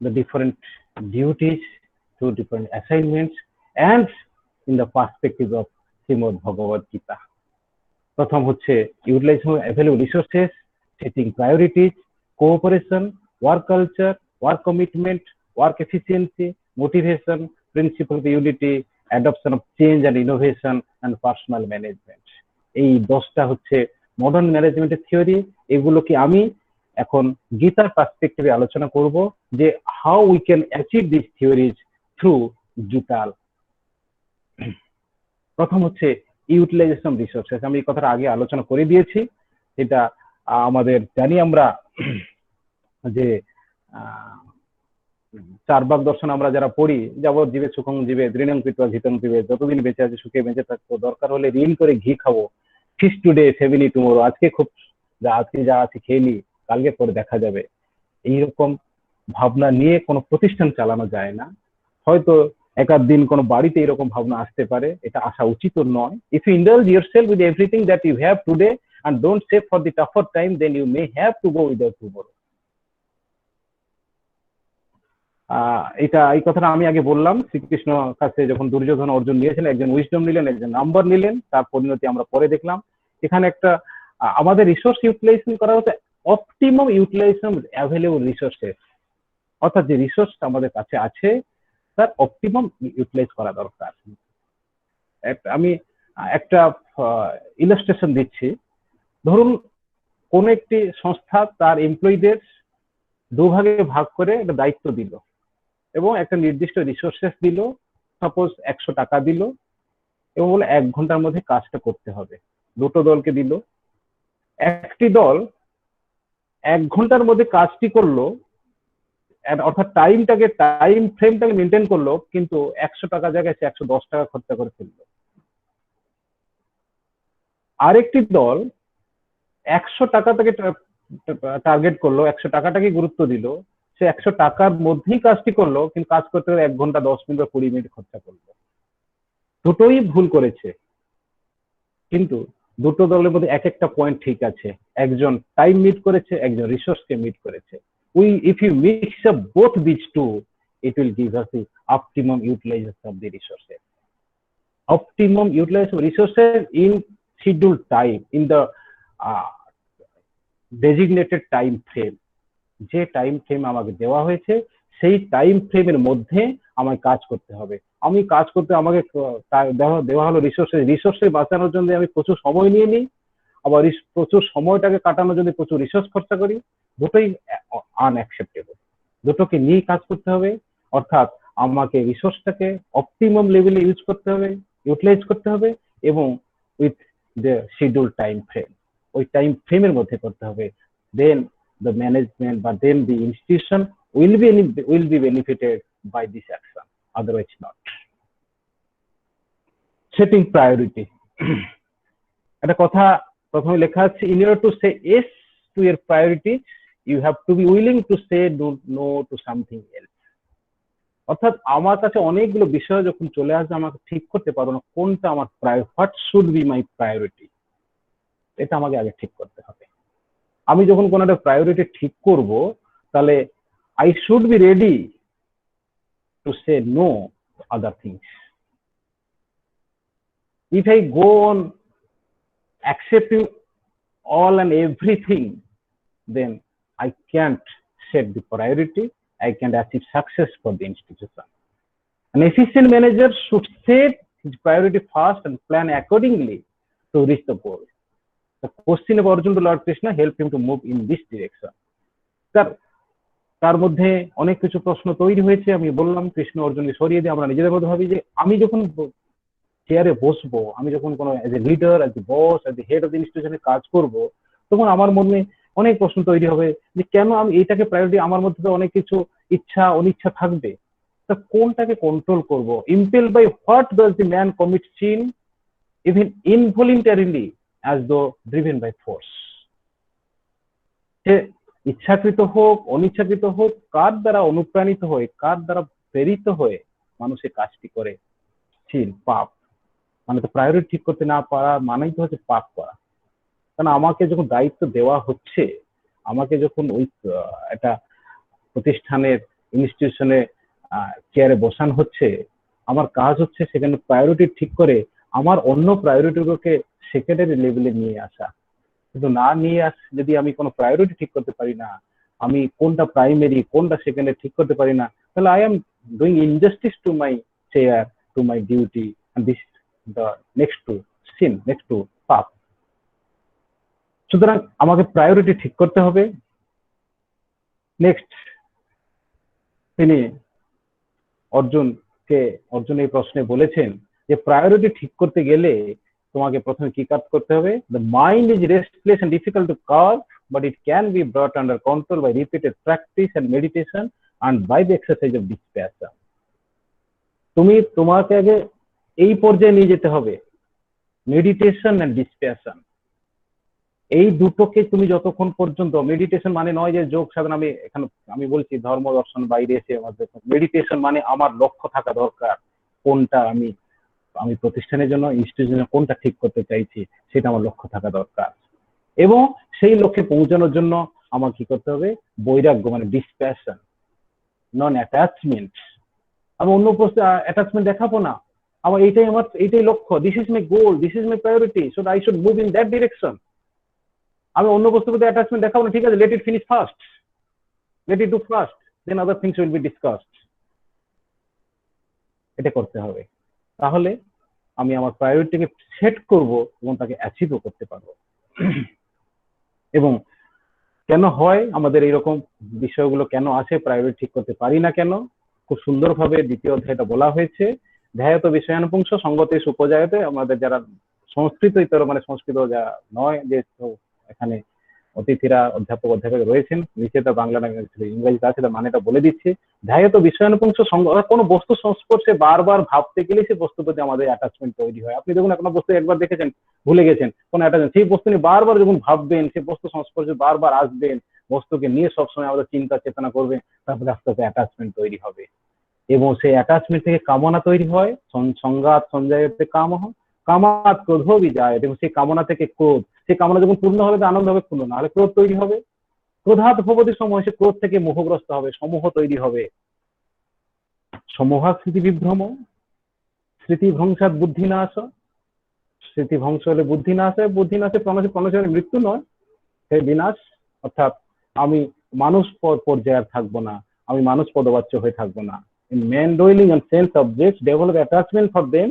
the different duties, through different assignments, and in the perspective of Srimad Bhagavad Gita. প্রথম হচ্ছে utilisation available resources, setting priorities, cooperation, work culture, work commitment, work efficiency, motivation, principle of unity, adoption of change and innovation and personal management. এই 10টা হচ্ছে মডার্ন ম্যানেজমেন্টের থিওরি। এগুলোকে আমি এখন গীতার পার্সপেক্টিভে আলোচনা করব, যে how we can achieve this theories through গীতাল। প্রথম হচ্ছে ইউটিলাইজেশন রিসোর্সেস। আমি এই কথাটা আগে আলোচনা করে দিয়েছি। এটা আমাদের জানি আমরা যে চারবাক দর্শন আমরা যারা পড়ি, যাবৎ জীবে সুখং জীবে দৃঢ়ং কৃত্বা ঘৃতং পিবে, যতদিন বেঁচে আছে সুখে বেঁচে থাকবো, দরকার হলে ঋণ করে ঘি খাবো, ফিস্ট টুডে সেভিনি টুমোরো, আজকে খুব আজকে যা আছে খেয়ে নি, কালকে পরে দেখা যাবে। এইরকম ভাবনা নিয়ে কোনো প্রতিষ্ঠান চালানো যায় না। হয়তো একাধ দিন কোনো বাড়িতে এরকম ভাবনা আসতে পারে, এটা আসা উচিত নয়। If you indulge yourself with everything that you have today and don't save for the tougher time, then you may have to go without tomorrow. এটা এই কথাটা আমি আগে বললাম। শ্রীকৃষ্ণ কাছে যখন দুর্যোধন অর্জুন নিয়েছেন, একজন উইজডম নিলেন, একজন নাম্বার নিলেন, তার পরিণতি আমরা পরে দেখলাম। এখানে একটা আমাদের রিসোর্স ইউটিলাইজেশন করা হচ্ছে অপটিমাম ইউটিলাইজেশন অ্যাভেলেবল রিসোর্সেস, অর্থাৎ যে রিসোর্স আমাদের কাছে আছে তার অপটিমাম ইউটিলাইজ করা দরকার। আমি একটা ইলাস্ট্রেশন দিচ্ছি। ধরুন কোন একটি সংস্থা তার এমপ্লয়ীদের দুভাগে ভাগ করে একটা দায়িত্ব দিল এবং একটা নির্দিষ্ট রিসোর্সেস দিল, সাপোজ 100 টাকা দিল এবং বলে 1 ঘন্টার মধ্যে কাজটা করতে হবে। দুটো দলকে দিল, একটি দল 1 ঘন্টার মধ্যে কাজটি করলো, অর্থাৎ টাইম ফ্রেমটাকে মেনটেন করলো, কিন্তু 100 টাকা জায়গায় সে 110 টাকা খরচা করে ফেললো। আরেকটি দল 100 টাকা থেকে টার্গেট করলো, 100 টাকাটাকে গুরুত্ব দিল, সে 100 টাকার মধ্যেই কাজটি করলো, কিন্তু কাজ করতে গেলে 1 ঘন্টা 10 মিনিট বা 20 মিনিট খরচা করলো। দুটোই ভুল করেছে, কিন্তু দুটো দলের মধ্যে এক একটা পয়েন্ট ঠিক আছে। একজন টাইম মিট করেছে, একজন রিসোর্সকে মিট করেছে। if you mix up both these two, it will give us the optimum utilization of the resources. Optimum utilization of resources in scheduled time, in the designated time frame. যে টাইম ফ্রেম আমাকে দেওয়া হয়েছে সেই টাইম ফ্রেমের মধ্যে আমাকে কাজ করতে হবে। আমি কাজ করতে আমাকে দেওয়া হলো রিসোর্সে বাঁচানোর জন্য আমি প্রচুর সময় নিয়ে নিই, আবার প্রচুর সময়টাকে কাটানোর জন্য প্রচুর রিসোর্স খরচা করি। দুটোই আনঅ্যাকসেপ্টেবল। দুটোকে নিয়ে কাজ করতে হবে, অর্থাৎ আমাকে রিসোর্সটাকে অপটিমাম লেভেলে ইউজ করতে হবে, ইউটিলাইজ করতে হবে এবং with the schedule time frame, ওই টাইম ফ্রেমের মধ্যে করতে হবে। দেন the management, but then the institution will be benefited by this action, otherwise not. Setting priority. একটা কথা প্রথমে লেখা আছে, in order to say yes to your priorities, you have to be willing to say no to something else. অর্থাৎ আমার কাছে অনেকগুলো বিষয় যখন চলে আসবে, আমাকে ঠিক করতে পারবো না কোনটা আমার what should be my priority, এটা আমাকে আগে ঠিক করতে হবে। আমি যখন কোনো একটা প্রায়োরিটি ঠিক করব, তাহলে I should be ready to say no other things. If I go on accepting all and everything, then I can't set the priority, I can't achieve success for the institution. An efficient manager should set his priority first and plan accordingly to reach the goal. The question of Arjun to Lord Krishna helped him to move in this direction. তার মধ্যে অনেক কিছু প্রশ্ন তৈরি হয়েছে। আমি বললাম কৃষ্ণ অর্জুনকে সরিয়ে দিয়ে আমরা নিজেদের মধ্যে ভাবি যে আমি যখন চেয়ারে বসবো, আমি যখন কোনো as a leader, as a boss, as a head of the ইনস্টিটিউশনে কাজ করব, তখন আমার মনে অনেক প্রশ্ন তৈরি হবে যে কেন আমি এইটাকে প্রায়োরিটি, আমার মধ্যে তো অনেক কিছু ইচ্ছা অনিচ্ছা থাকবে, তা কোনটাকে কন্ট্রোল করব? Impel by what does the man commit sin even involuntarily as though driven by force? সে ইচ্ছাকৃত হোক অনিচ্ছাকৃত হোক, কার দ্বারা অনুপ্রাণিত হয়ে, কার দ্বারা প্রেরিত হয়ে মানুষের কাজটি করে, সিন পাপ। মানে তো প্রায়োরিটি ঠিক করতে না পারা মানেই তো হচ্ছে পাপ করা। কারণ আমাকে যখন দায়িত্ব দেওয়া হচ্ছে, আমাকে যখন ওই একটা প্রতিষ্ঠানের ইনস্টিটিউশনে চেয়ারে বসানো হচ্ছে, আমার কাজ হচ্ছে সেখানে প্রায়োরিটি ঠিক করে আমার অন্য প্রায়োরিটিগুলোকে সেকেন্ডারি লেভেলে নিয়ে আসা। কিন্তু না নিয়ে যদি আমি কোনো প্রায়োরিটি ঠিক করতে পারি না, আমি কোনটা প্রাইমারি কোনটা সেকেন্ডারি ঠিক করতে পারি না, তাহলে I am doing injustice to my chair, to my duty, and this the next to sin, next to পাপ। সুতরাং আমাকে প্রায়োরিটি ঠিক করতে হবে। নেক্সট তিনি অর্জুন এই প্রশ্নে বলেছেন যে প্রায়োরিটি ঠিক করতে গেলে তোমাকে প্রথমে কি কাজ করতে হবে? The mind is restless and difficult to curb, but it can be brought under control by repeated practice and meditation and by the exercise of dispassion. তোমাকে আগে এই পর্যায়ে নিয়ে যেতে হবে, মেডিটেশন এন্ড ডিসপ্যাশন। এই দুটোকে তুমি যতক্ষণ পর্যন্ত, মেডিটেশন মানে নয় যে যোগ সাধনা, আমি বলছি ধর্ম দর্শন বাইরে এসে আমাদের মেডিটেশন মানে আমার লক্ষ্য থাকা দরকার, কোনটা আমি প্রতিষ্ঠানের জন্য, ইনস্টিটিউশনের কোনটা ঠিক করতে চাইছি সেটা আমার লক্ষ্য থাকা দরকার। এবং সেই লক্ষ্যে পৌঁছানোর জন্য আমার কি করতে হবে, বৈরাগ্য মানে ডিসপ্যাশন, নন অ্যাটাচমেন্ট। আমি অন্য অ্যাটাচমেন্ট দেখাবো না, আমার এইটাই লক্ষ্য, this is my goal, this is my priority, so I should move in that direction. আমি অন্য বস্তুর প্রতি অ্যাটাচমেন্ট দেখাবো না, ঠিক আছে, let it finish first, let it do first, then other things will be discussed. এটা করতে হবে, তাহলে আমি আমার প্রায়োরিটিকে সেট করব এবং তাকে অ্যাচিভও করতে পারবো। এবং কেন হয় আমাদের এইরকম বিষয়গুলো, কেন আসে, প্রায়োরিটি ঠিক করতে পারি না কেন, খুব সুন্দরভাবে দ্বিতীয় অধ্যায়টা বলা হয়েছে। ধ্যায়ত বিষয়ানুপুংস সঙ্গতে উপজায়তে, আমাদের যারা সংস্কৃত ইতর মানে সংস্কৃত যা নয়, যে এখানে অতিথিরা অধ্যাপক অধ্যাপক রয়েছেন, নিচে তার বাংলা ইংরেজিতে আছে, তার মানেটা বলে দিচ্ছি। ধ্যায়ত বিষয়ানুপুংস সঙ্গ, কোনো বস্তু সংস্পর্শে বারবার ভাবতে গেলে সেই বস্তুর প্রতি আমাদের অ্যাটাচমেন্ট তৈরি হয়। আপনি দেখুন কোনো বস্তু একবার দেখেছেন, ভুলে গেছেন, কোনো অ্যাটাচমেন্ট, সেই বস্তু নিয়ে বারবার যখন ভাববেন, সেই বস্তু সংস্পর্শে বারবার আসবেন, বস্তুকে নিয়ে সবসময় আমাদের চিন্তা চেতনা করবেন, তারপরে আস্তে আস্তে অ্যাটাচমেন্ট তৈরি হবে। এবং সেই অ্যাটাচমেন্ট থেকে কামনা তৈরি হয়, সংঘাত সঞ্জায়তে কামহ, কামাত ক্রোধ বিজায়, এবং সেই কামনা থেকে ক্রোধ, সেই কামনা যখন পূর্ণ হবে তো আনন্দ হবে, পূর্ণ না হলে ক্রোধ তৈরি হবে। ক্রোধাৎ ভবতি সময়, সে ক্রোধ থেকে মোহগ্রস্ত হবে, সমূহ তৈরি হবে। সমূহাৎ স্মৃতি বিভ্রম, স্মৃতি ভংসাৎ বুদ্ধি নাশ, স্মৃতি ধ্বংস হলে বুদ্ধি নাশ হয়, বুদ্ধি নাশে প্রণাশের মৃত্যু নয়, সেই বিনাশ। অর্থাৎ আমি মানুষ পর্যায়ে থাকবো না, আমি মানুষ পদবাচ্য হয়ে থাকবো না। In man dwelling on sense objects, develop attachment for them.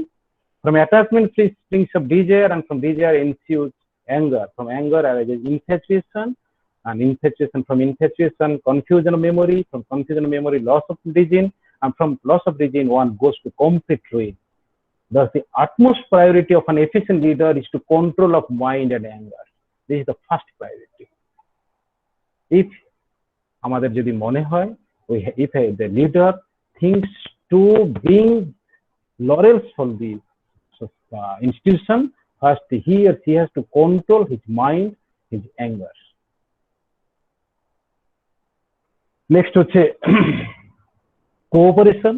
From attachment springs of desire, and from desire ensues anger. From anger arises infatuation, and infatuation, from infatuation confusion of memory, from confusion of memory loss of region, and from loss of region one goes to complete ruin. Thus, the utmost priority of an efficient leader is to control of mind and anger. This is the first priority. If আমাদের যদি মনে হয়, if the leader thinks to bring laurels for the institution, first he or she has to control his mind, his anger. Next হচ্ছে কোঅপারেশন।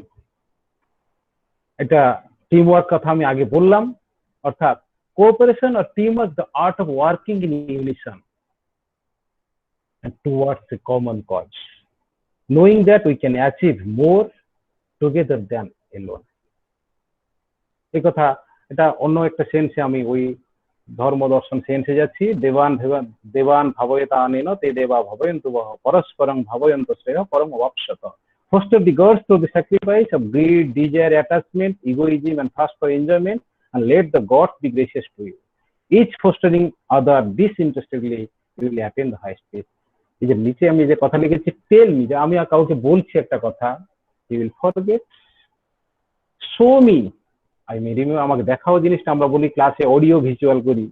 এটা টিম ওয়ার্ক কথা আমি আগে বললাম, অর্থাৎ কোঅপারেশন আর team work, the art of working in unison towards a common cause, knowing that we can achieve more together than alone. এই কথা, এটা অন্য একটা সেন্সে, আমি ওই ধর্ম দর্শন সেন্সে যাচ্ছি। দেবান ভাবয়তানেন তে দেবা ভবয়ন্তু পরস্পরং ভবয়ন্ত শ্রেয় পরম অবাপ্স্যত। Foster the gods through the sacrifice of greed, desire, attachment, egoism, and thirst for enjoyment, and let the gods be gracious to you. Each fostering other disinterestedly, you will attain the highest peace. এই যে নিচে আমি যে কথা লিখেছি, টেল মি, যে আমি কাউকে বলছি একটা কথা, you will forget. Show me, I may remember, আমাকে দেখাও জিনিসটা। আমরা বলি ক্লাসে অডিও ভিজুয়াল করি,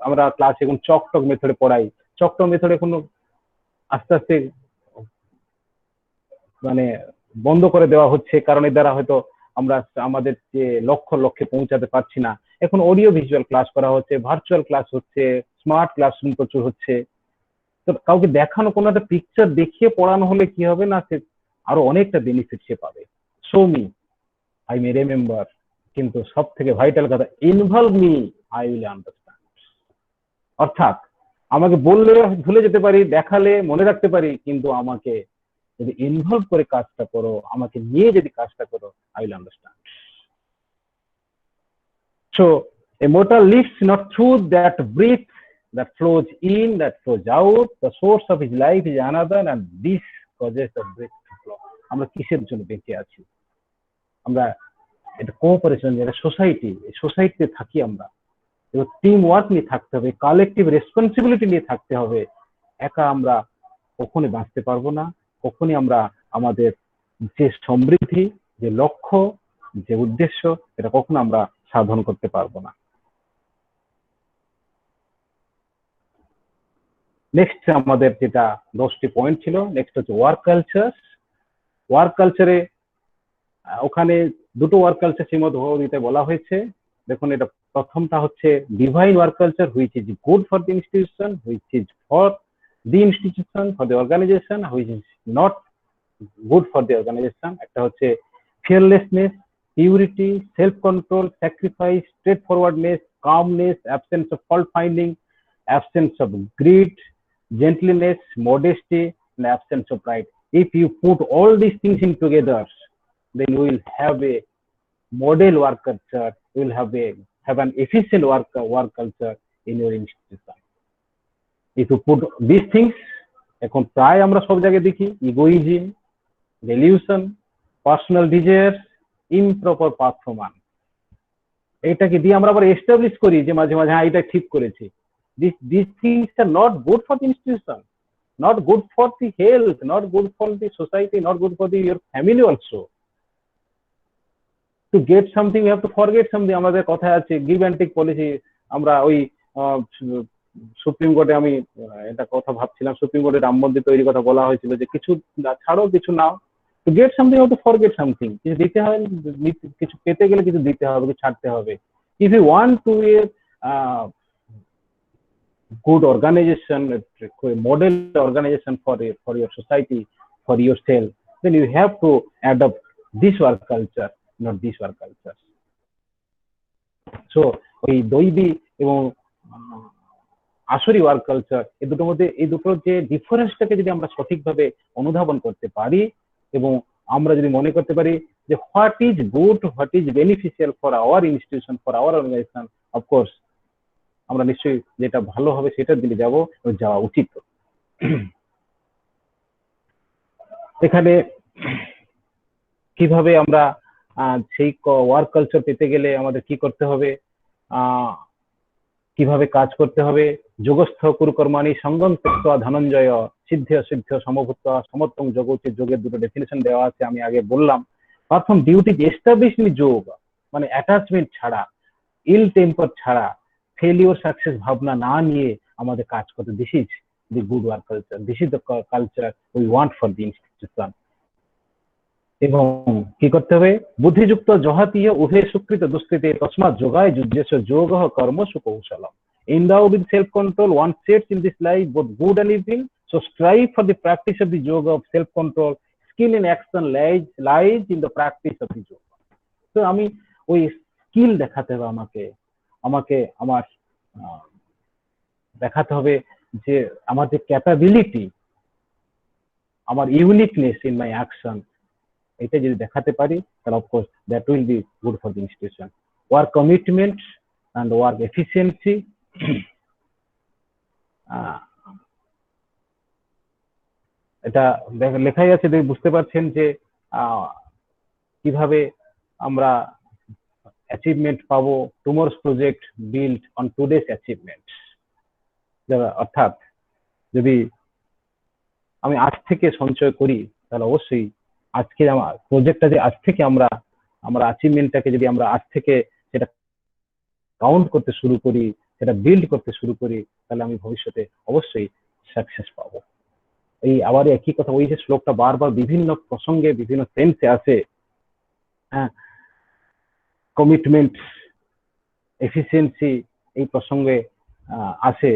আমরা ক্লাসে এখন চকটক মেথডে পড়াই। চকটক মেথড এখন আস্তে আস্তে মানে বন্ধ করে দেওয়া হচ্ছে, কারণ এর দ্বারা হয়তো আমরা আমাদের যে লক্ষ্যে পৌঁছাতে পারছি না। এখন অডিও ভিজুয়াল ক্লাস করা হচ্ছে, ভার্চুয়াল ক্লাস হচ্ছে, স্মার্ট ক্লাসরুম প্রচুর হচ্ছে। তো কাউকে দেখানো, কোনো একটা পিকচার দেখিয়ে পড়ানো হলে কি হবে না, সে আরো অনেকটা বেনিফিট সে পাবে। Show me, I may remember, কিন্তু সব থেকে ভাইটাল কথা, involve me, I will understand. অর্থাৎ আমাকে বললে ভুলে যেতে পারি, দেখালে মনে রাখতে পারি, কিন্তু আমাকে যদি ইনভলভ করে কাজটা করো, আমাকে নিয়ে যদি কাজটা করো, I will understand. So A mortal lives not through that breath that flows in, that flows out. The source of his life is another, and this causes the breath to flow. আমরা কিসের জন্য বেঁচে আছি? আমরা এটা কোঅপারেশন, যেটা সোসাইটি, এই সোসাইটিতে থাকি আমরা, এবং টিম ওয়ার্ক নিয়ে থাকতে হবে, কালেকটিভ রেসপন্সিবিলিটি নিয়ে থাকতে হবে। একা আমরা কখনই বাঁচতে পারবো না, কখনই আমরা আমাদের যে সমৃদ্ধি, যে লক্ষ্য, যে উদ্দেশ্য, এটা কখনো আমরা সাধন করতে পারবো না। নেক্সট আমাদের যেটা 10টি পয়েন্ট ছিল, নেক্সট হচ্ছে ওয়ার্ক কালচার। ওয়ার্ক কালচারে ওখানে দুটো ওয়ার্ক কালচার শ্রীমদ ভগবদ্গীতায় বলা হয়েছে। দেখুন, এটা প্রথমটা হচ্ছে divine work culture, which is good for the institution, which is for the institution, for the organization, which is not good for the organization. একটা হচ্ছে fearlessness, purity, self control, sacrifice, straightforwardness, calmness, absence of fault finding, absence of greed, gentleness, modesty, and absence of pride. If you put all these things in together, then you will have a model work culture, you will have an efficient work culture in your institution. If you put these things, এখন প্রায় আমরা সব জায়গায় দেখি egoism, delusion, personal desire, improper performance, এটাকে দিয়ে আমরা আবার এস্টাবলিশ করি যে মাঝে মাঝে এটা ঠিক করেছি। These things are not good for the institution, not good for the health, not good for the society, not good for your family also. To get something you have to forget something. আমাদের কথা আছে গিভ অ্যান্ড টেক পলিসি। আমরা ওই সুপ্রিম কোর্টে আমি এটা কথা ভাবছিলাম, সুপ্রিম কোর্টে রাম মন্দির তৈরির কথা বলা হয়েছিল যে কিছু ছাড়ো কিছু নাও। To get something you have to forget something. কিছু দিতে হয়, কিছু পেতে গেলে কিছু দিতে হবে, কিছু ছাড়তে হবে। If you want to be a good organization, a model organization for your society, for yourself, then you have to adopt this work culture, not this work culture. So ওই দৈবী এবং আসরি ওয়ার্ক কালচার, এই দুটোর মধ্যে এই দুটোর যে ডিফারেন্সটাকে যদি আমরা সঠিকভাবে অনুধাবন করতে পারি এবং আমরা যদি মনে করতে পারি যে what is good, what is beneficial for our institution, for our organisation, of course আমরা নিশ্চয়ই যেটা ভালো হবে সেটার দিকে যাওয়া উচিত। এখানে কিভাবে আমরা সেই ওয়ার্ক কালচার পেতে গেলে আমাদের কি করতে হবে, কিভাবে কাজ করতে হবে। যোগস্থ কুরুকর্মাণি সঙ্গম ত্যক্ত্বা ধনঞ্জয় সিদ্ধ সিদ্ধ সমভূত সমত্বং যোগ উচিত। যোগের দুটো ডেফিনেশন দেওয়া আছে, আমি আগে বললাম। প্রথম ডিউটি এস্টাবলিশ ইন যোগ, মানে অ্যাটাচমেন্ট ছাড়া, ইল টেম্পার ছাড়া, ফেলিওর সাকসেস ভাবনা না নিয়ে আমাদের কাজ করতে। This is the good work culture, this is the culture we want for the institution. এবং কি করতে হবে, বুদ্ধিযুক্ত জহাতীয় উভয় সুকৃত দুষ্কৃতে তস্মাৎ যোগায় যুজ্যেশ যোগ কর্মসু কৌশলম। Endowed with self-control, one sets in this life both good and evil. So strive for the practice of the yoga of self-control. Skill in action lies in the practice of the yoga. So আমি ওই স্কিল দেখাতে হবে, আমাকে আমার দেখাতে হবে যে আমার যে ক্যাপাবিলিটি, আমার ইউনিকনেস ইন মাই অ্যাকশন, এটা যদি দেখাতে পারি তাহলে of course that will be good for the institution. Work commitment and work efficiency, এটা লেখাই আছে, বুঝতে পারছেন যে কিভাবে আমরা অ্যাচিভমেন্ট পাবো। Tomorrow's project build on today's achievement. অর্থাৎ যদি আমি আজ থেকে সঞ্চয় করি তাহলে অবশ্যই আজকে আমার প্রজেক্টটা যে আজ থেকে আমরা অ্যাচিভমেন্টটাকে যদি আমরা আজ থেকে সেটা কাউন্ট করতে শুরু করি, সেটা বিল্ড করতে শুরু করি, তাহলে আমি ভবিষ্যতে অবশ্যই সাকসেস পাবো। এই আবার একই কথা, ওই যে শ্লোকটা বারবার বিভিন্ন প্রসঙ্গে বিভিন্ন সেন্সে আছে, হ্যাঁ, কমিটমেন্ট, এফিসিয়েন্সি এই প্রসঙ্গে আছে।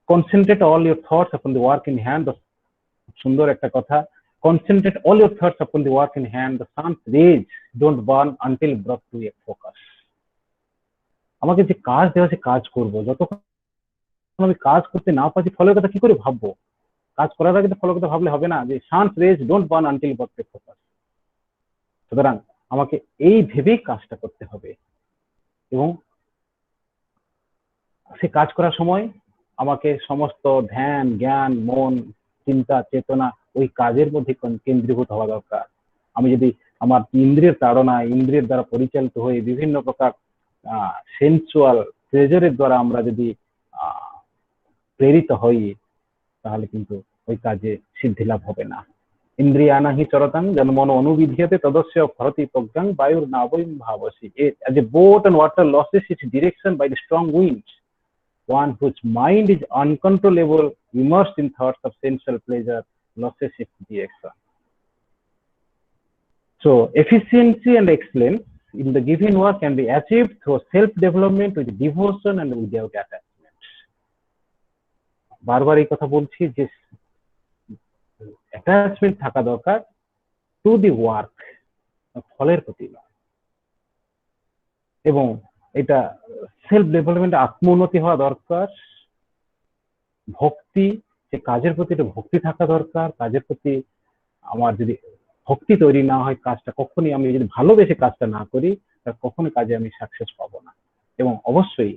কনসেন্ট্রেট অল ইউর থটস আপন দি ওয়ার্ক ইন হ্যান্ড, সুন্দর একটা কথা। Concentrate all your thoughts upon the work in hand. The sun's rays don't burn until brought to a focus. আমাকে যে কাজ দেওয়া আছে কাজ করবো, যতক্ষণ আমি কাজ করতে না পারছি ফলের কথা কি করে ভাববো? কাজ করার আগে তো ফলের কথা ভাবলে হবে না, যে sun's rays don't burn until brought to a focus। সুতরাং আমাকে এই ভেবেই কাজটা করতে হবে এবং সে কাজ করার সময় আমাকে সমস্ত ধ্যান, জ্ঞান, মন, চিন্তা, চেতনা ওই কাজের মধ্যে কেন্দ্রীভূত হওয়া দরকার। আমি যদি আমার ইন্দ্রিয়ের তাড়না, ইন্দ্রিয়ের দ্বারা পরিচালিত হয়ে বিভিন্ন প্রকার সেন্সুয়াল প্লেজারের দ্বারা আমরা যদি প্রেরিত হই, তাহলে কিন্তু ওই কাজে সিদ্ধি লাভ হবে না। ইন্দ্রিয়ানা হি চরতাং জন্মন অনুবিধীয়তে তদস্য ভরতি প্রজ্ঞাং বায়ুর নাবৈম ভাবসি। As a boat and water loses its direction by the strong winds, one whose mind is uncontrollable, immersed in thoughts of sensual pleasure, losses its direction. So efficiency and excellence in the given work can be achieved through self-development with devotion and without attachment. বারবার এই কথা বলছি যে অ্যাটাচমেন্ট থাকা দরকার টু দি ওয়ার্ক, ফলের প্রতি নয়। এবং এটা সেলফ ডেভেলপমেন্ট, আত্ম উন্নতি হওয়া দরকার। ভক্তি, যে কাজের প্রতি একটা ভক্তি থাকা দরকার। কাজের প্রতি আমার যদি ভক্তি তৈরি না হয়, কাজটা কখনই, আমি যদি ভালোবেসে কাজটা না করি, তার কখনোই কাজে আমি সাকসেস পাবো না। এবং অবশ্যই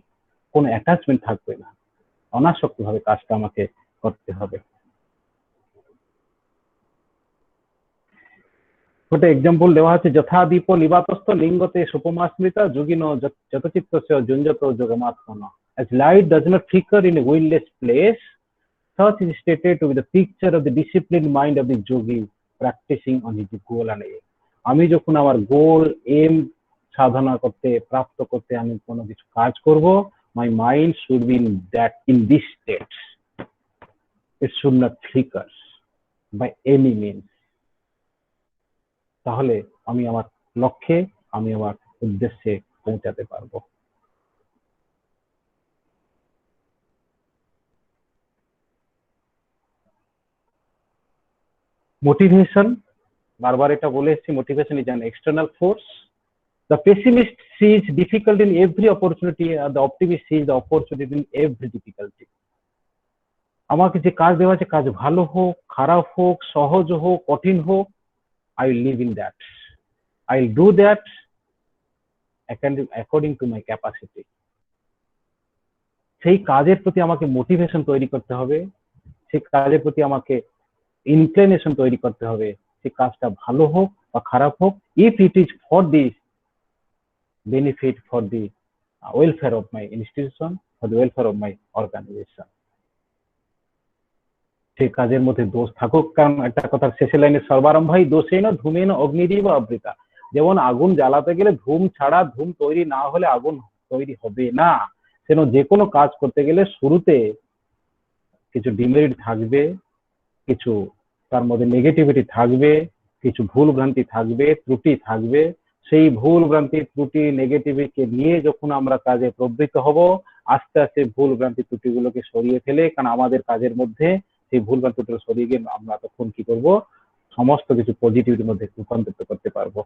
কোনো অ্যাটাচমেন্ট থাকবে না, অনাসক্ত ভাবে কাজটা আমাকে করতে হবে। গোটে এক্সাম্পল দেওয়া হচ্ছে, যথা দীপ নিবাতস্থ লিঙ্গতে সুপমাস্মৃতা Jogin যতচিত্তস্য যুঞ্জত যোগমাত্মন। As light does not flicker in a windless place, such is stated to be the picture of the disciplined mind of the yogi practicing on his goal and aim. আমি যখন আমার গোল এম সাধনা করতে, প্রাপ্ত করতে আমি কোনো কিছু কাজ করব, my mind should be in this state. It should not flicker by any means. তাহলে আমি আমার লক্ষ্যে, আমি আমার উদ্দেশ্যে পৌঁছাতে পারবো। মোটিভেশন, বারবার এটা বলে এসেছি, motivation is an external force. The pessimist sees difficulty in every opportunity আর the optimist sees the opportunity in every difficulty. আমাকে যে কাজ দেওয়া আছে, কাজ ভালো হোক, খারাপ হোক, সহজ হোক, কঠিন হোক, I will live in that. I will do that according to my capacity. সেই কাজের প্রতি আমাকে মোটিভেশন তৈরি করতে হবে, সেই কাজের প্রতি আমাকে ইনক্লিনেশন তৈরি করতে হবে। সেই কাজটা ভালো হোক বা খারাপ হোক, if it is for the benefit, for the welfare of my institution, for the welfare of my organization, সেই কাজের মধ্যে দোষ থাকুক। কারণ একটা কথার শেষের লাইনে, সর্বারম্ভাই দোষেন ধূমেন অগ্নিরিব আবৃতা। যেমন আগুন জ্বালাতে গেলে ধূম ছাড়া, ধূম তৈরি না হলে আগুন তৈরি হবে না। সেজন্য যে কোনো কাজ করতে গেলে শুরুতে কিছু ডিমেরিট থাকবে, কিছু তার মধ্যে নেগেটিভিটি থাকবে, কিছু ভুল ভ্রান্তি থাকবে, ত্রুটি থাকবে। সেই ভুল ভ্রান্তি, ত্রুটি, নেগেটিভিটিকে নিয়ে যখন আমরা কাজে প্রবৃত্ত হব, আস্তে আস্তে ভুল ভ্রান্তি ত্রুটিগুলোকে সরিয়ে ফেলে, কারণ আমাদের কাজের মধ্যে সেই ভুল ভ্রান্তিগুলো সরিয়ে গিয়ে আমরা তখন কি করব, সমস্ত কিছু পজিটিভিটির মধ্যে রূপান্তরিত করতে পারবো।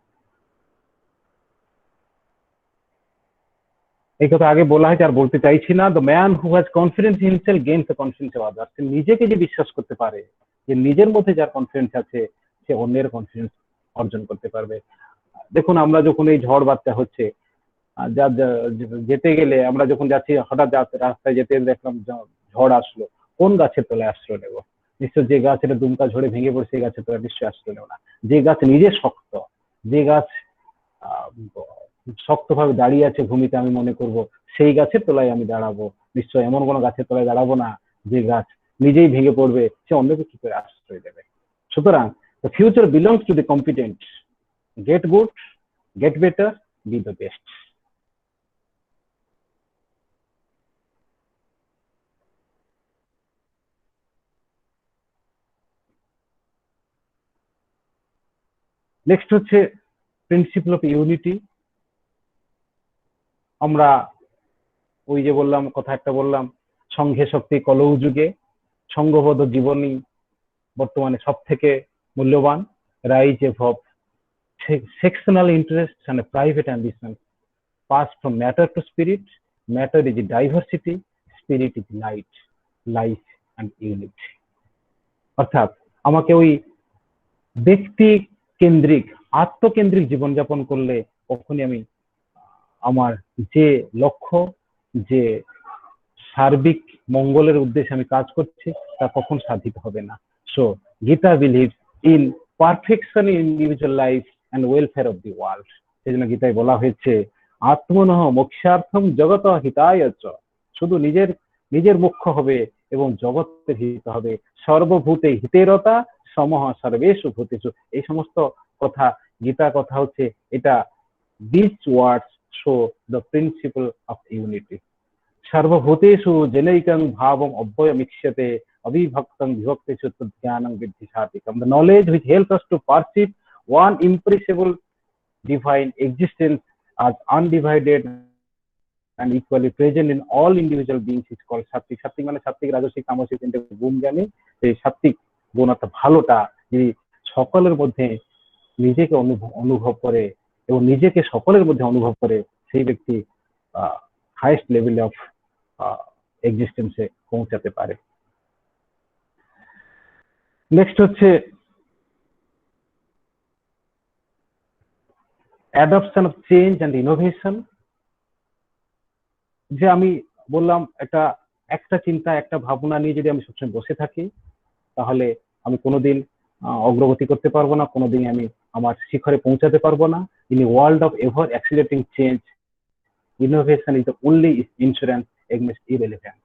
এই কথা আগে বলা হয়েছে, আর বলতে চাইছি না। The man who has confidence in himself gains the confidence of others. নিজেকে যে বিশ্বাস করতে পারে, যে নিজের মধ্যে যার কনফিডেন্স আছে, সে অন্যের কনফিডেন্স অর্জন করতে পারবে। দেখুন, আমরা যখন এই ঝড় বাত্যা হচ্ছে, যেতে গেলে আমরা যখন যাচ্ছি, হঠাৎ রাস্তায় যেতে দেখলাম ঝড় আসলো, কোন গাছের তলায় আশ্রয় নেব? নিশ্চয় যে গাছ এটা দুমকা ঝড়ে ভেঙে পড়ে, সেই গাছের তলায় নিশ্চয়ই আশ্রয় নেব না। যে গাছ নিজে শক্ত, যে গাছ শক্তভাবে দাঁড়িয়ে আছে ভূমিতে, আমি মনে করব সেই গাছের তলায় আমি দাঁড়াবো। নিশ্চয় এমন কোনো গাছের তলায় দাঁড়াবো না যে গাছ নিজেই ভেঙে পড়বে, সে অন্যকে কি করে আশ্রয় দেবে। সুতরাং the future belongs to the competent. Get good, get better, be the best. Next হচ্ছে প্রিন্সিপাল অফ ইউনিটি। আমরা ওই যে বললাম, কথা একটা বললাম, সংঘে শক্তি কলৌ যুগে, সংঘবদ্ধ জীবনই বর্তমানে সব থেকে মূল্যবান। Rise of sectional interests and private ambitions pass from matter to spirit. Matter is diversity, spirit is light, life and unity. অর্থাৎ আমাকে ওই ব্যক্তি কেন্দ্রিক, আত্মকেন্দ্রিক জীবনযাপন করলে কখনই আমি আমার যে লক্ষ্য, যে সার্বিক মঙ্গলের উদ্দেশ্যে আমি কাজ করছি, তা কখন সাধিত হবে না। So Gita believes in perfection in individual life and welfare of the world. সেজন্য গীতায় বলা হয়েছে, আত্মনঃ মোক্ষার্থম জগত হিতায় চ। শুধু নিজের মুখ্য হবে এবং জগতের হিত হবে। সর্বভূতে হিতেরতা সমহ সর্বেষু ভূতেষু। এই সমস্ত কথা, গীতা কথা হচ্ছে এটা, these words show the principle of unity. সর্বভূতেষু জনৈকং ভাবং অব্যয়মিক্ষ্যতে অবিভক্তং বিভক্তেষু তজ্ঞানং বিদ্ধি সাত্বিকম। The knowledge which helps us to perceive one imperishable divine existence as undivided and equally present in all individual beings is called সাত্বিক। সাত্বিক মানে সাত্বিক, রাজসিক, তামসিক তিনটে গুণ জানি। এই সাত্বিক গুণ অর্থাৎ ভালোটা যদি সকলের মধ্যে নিজেকে অনুভব করে এবং নিজেকে সকলের মধ্যে অনুভব করে, সেই ব্যক্তি হাইয়েস্ট লেভেল অফ এক্সিস্টেন্সে পৌঁছাতে পারে। নেক্সট হচ্ছে adoption of change and innovation. যে আমি বললাম একটা চিন্তা, একটা ভাবনা নিয়ে যদি আমি সবসময় বসে থাকি, তাহলে আমি কোনোদিন অগ্রগতি করতে পারবো না, কোনোদিন আমি আমার শিখরে পৌঁছাতে পারবো না। In a world of ever accelerating change, innovation is the only insurance against irrelevance.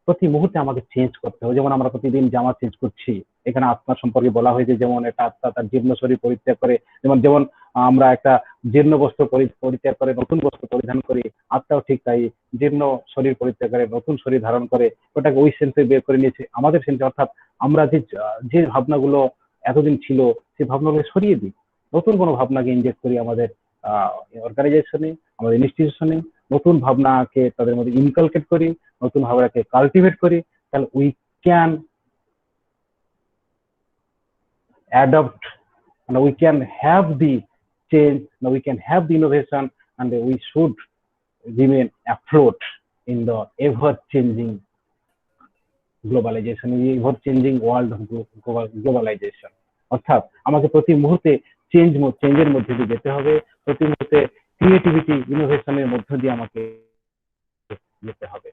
প্রতি মুহূর্তে আমাকে চেঞ্জ করতে হবে। যেমন আমরা প্রতিদিন জামা চেঞ্জ করছি, এখানে আত্মা সম্পর্কে বলা হয়েছে যেমন একটা আত্মা তার জীর্ণ শরীর পরিত্যাগ করে, যেমন আমরা একটা জীর্ণ বস্ত্র পরিত্যাগ করে নতুন বস্ত্র পরিধান করি, আত্মাও ঠিক তাই জীর্ণ শরীর পরিত্যাগ করে নতুন শরীর ধারণ করে। ওটাকে ওই সেন্সে বের করে নিয়েছে আমাদের সেন্সে, অর্থাৎ আমরা যে ভাবনাগুলো এতদিন ছিল সেই ভাবনাগুলো সরিয়ে দিই, নতুন কোনো ভাবনাকে ইনজেক্ট করি আমাদের অর্গানাইজেশনে, আমাদের ইনস্টিটিউশনে, নতুন ভাবনাকে তাদের মধ্যে ইনকালকেট করি, নতুন ভাবনাকে কাল্টিভেট করি, তাহলে we can adopt and we can have the change, and we can have the innovation, and we should remain afloat in the ever changing globalization, ever changing world of globalization। অর্থাৎ আমাকে প্রতি মুহূর্তে চেঞ্জের মধ্যে দিয়ে যেতে হবে, প্রতি মুহূর্তে ক্রিয়েটিভিটি ইনোভেশনের মধ্য দিয়ে আমাকে যেতে হবে।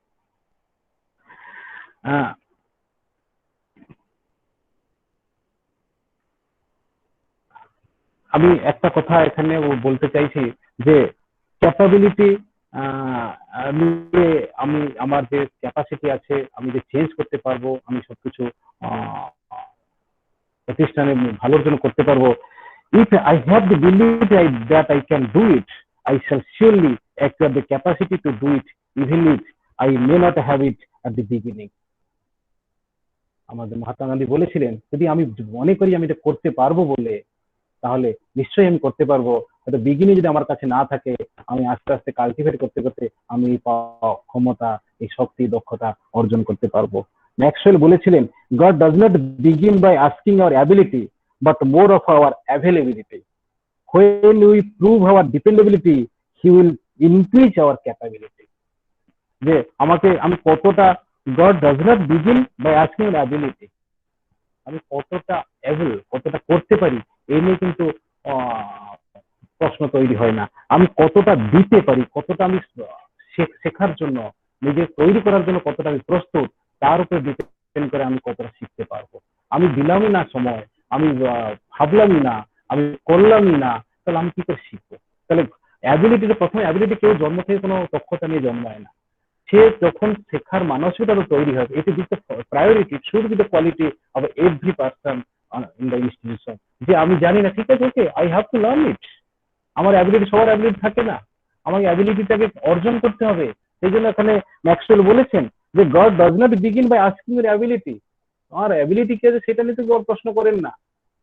আমি একটা কথা এখানে বলতে চাইছি যে ক্যাপাবিলিটি আমি আমার যে ক্যাপাসিটি আছে, আমি যে চেঞ্জ করতে পারবো, আমি সবকিছু প্রতিষ্ঠানে ভালোর জন্য করতে পারবো। If I have the believe that I can do it, I shall surely acquire the capacity to do it even if I may not have it at the beginning. আমাদের মহাত্মা গান্ধী বলেছিলেন, যদি আমি মনে করি আমি এটা করতে পারবো বলে, তাহলে নিশ্চয়ই আমি করতে পারবো। হয়তো বিগিনিং যদি আমার কাছে না থাকে, আমি আস্তে আস্তে কাল্টিভেট করতে করতে আমি ক্ষমতা, এই শক্তি, দক্ষতা অর্জন করতে পারবো। ম্যাক্সওয়েল বলেছিলেন, God does not begin by asking our ability, but more of our availability. When we prove our dependability, He will increase our capability. যে আমি কতটা, God does not begin by asking our ability, আমি কতটা অ্যাবল, কতটা করতে পারি এই নিয়ে কিন্তু প্রশ্ন তৈরি হয় না। আমি কতটা দিতে পারি, কতটা আমি শেখার জন্য, নিজে তৈরি করার জন্য কতটা আমি প্রস্তুত, তার উপর ডিপেন্ড করে আমি কতটা শিখতে পারবো। আমি দিলামই না সময়, আমি ভাবলামই না, আমি করলামই না, তাহলে আমি কি করে শিখবো? তাহলে অ্যাবিলিটিটা, প্রথমে অ্যাবিলিটি কেউ জন্ম থেকে কোনো দক্ষতা নিয়ে জন্মায় না। সে যখন শেখার মানসিকতা তৈরি হবে, এটি দিতে priority should be the quality of every person in the institution. যে আমি জানি না, ঠিক আছে, okay, I have to learn it. আমার অ্যাবিলিটি, সবার অ্যাবিলিটি থাকে না, আমাকে অ্যাবিলিটিটাকে অর্জন করতে হবে। সেই জন্য এখানে ম্যাক্সওয়েল বলেছেন যে God does not begin by asking your ability. আমার অ্যাবিলিটি কি আছে সেটা নিয়ে তো প্রশ্ন করেন না,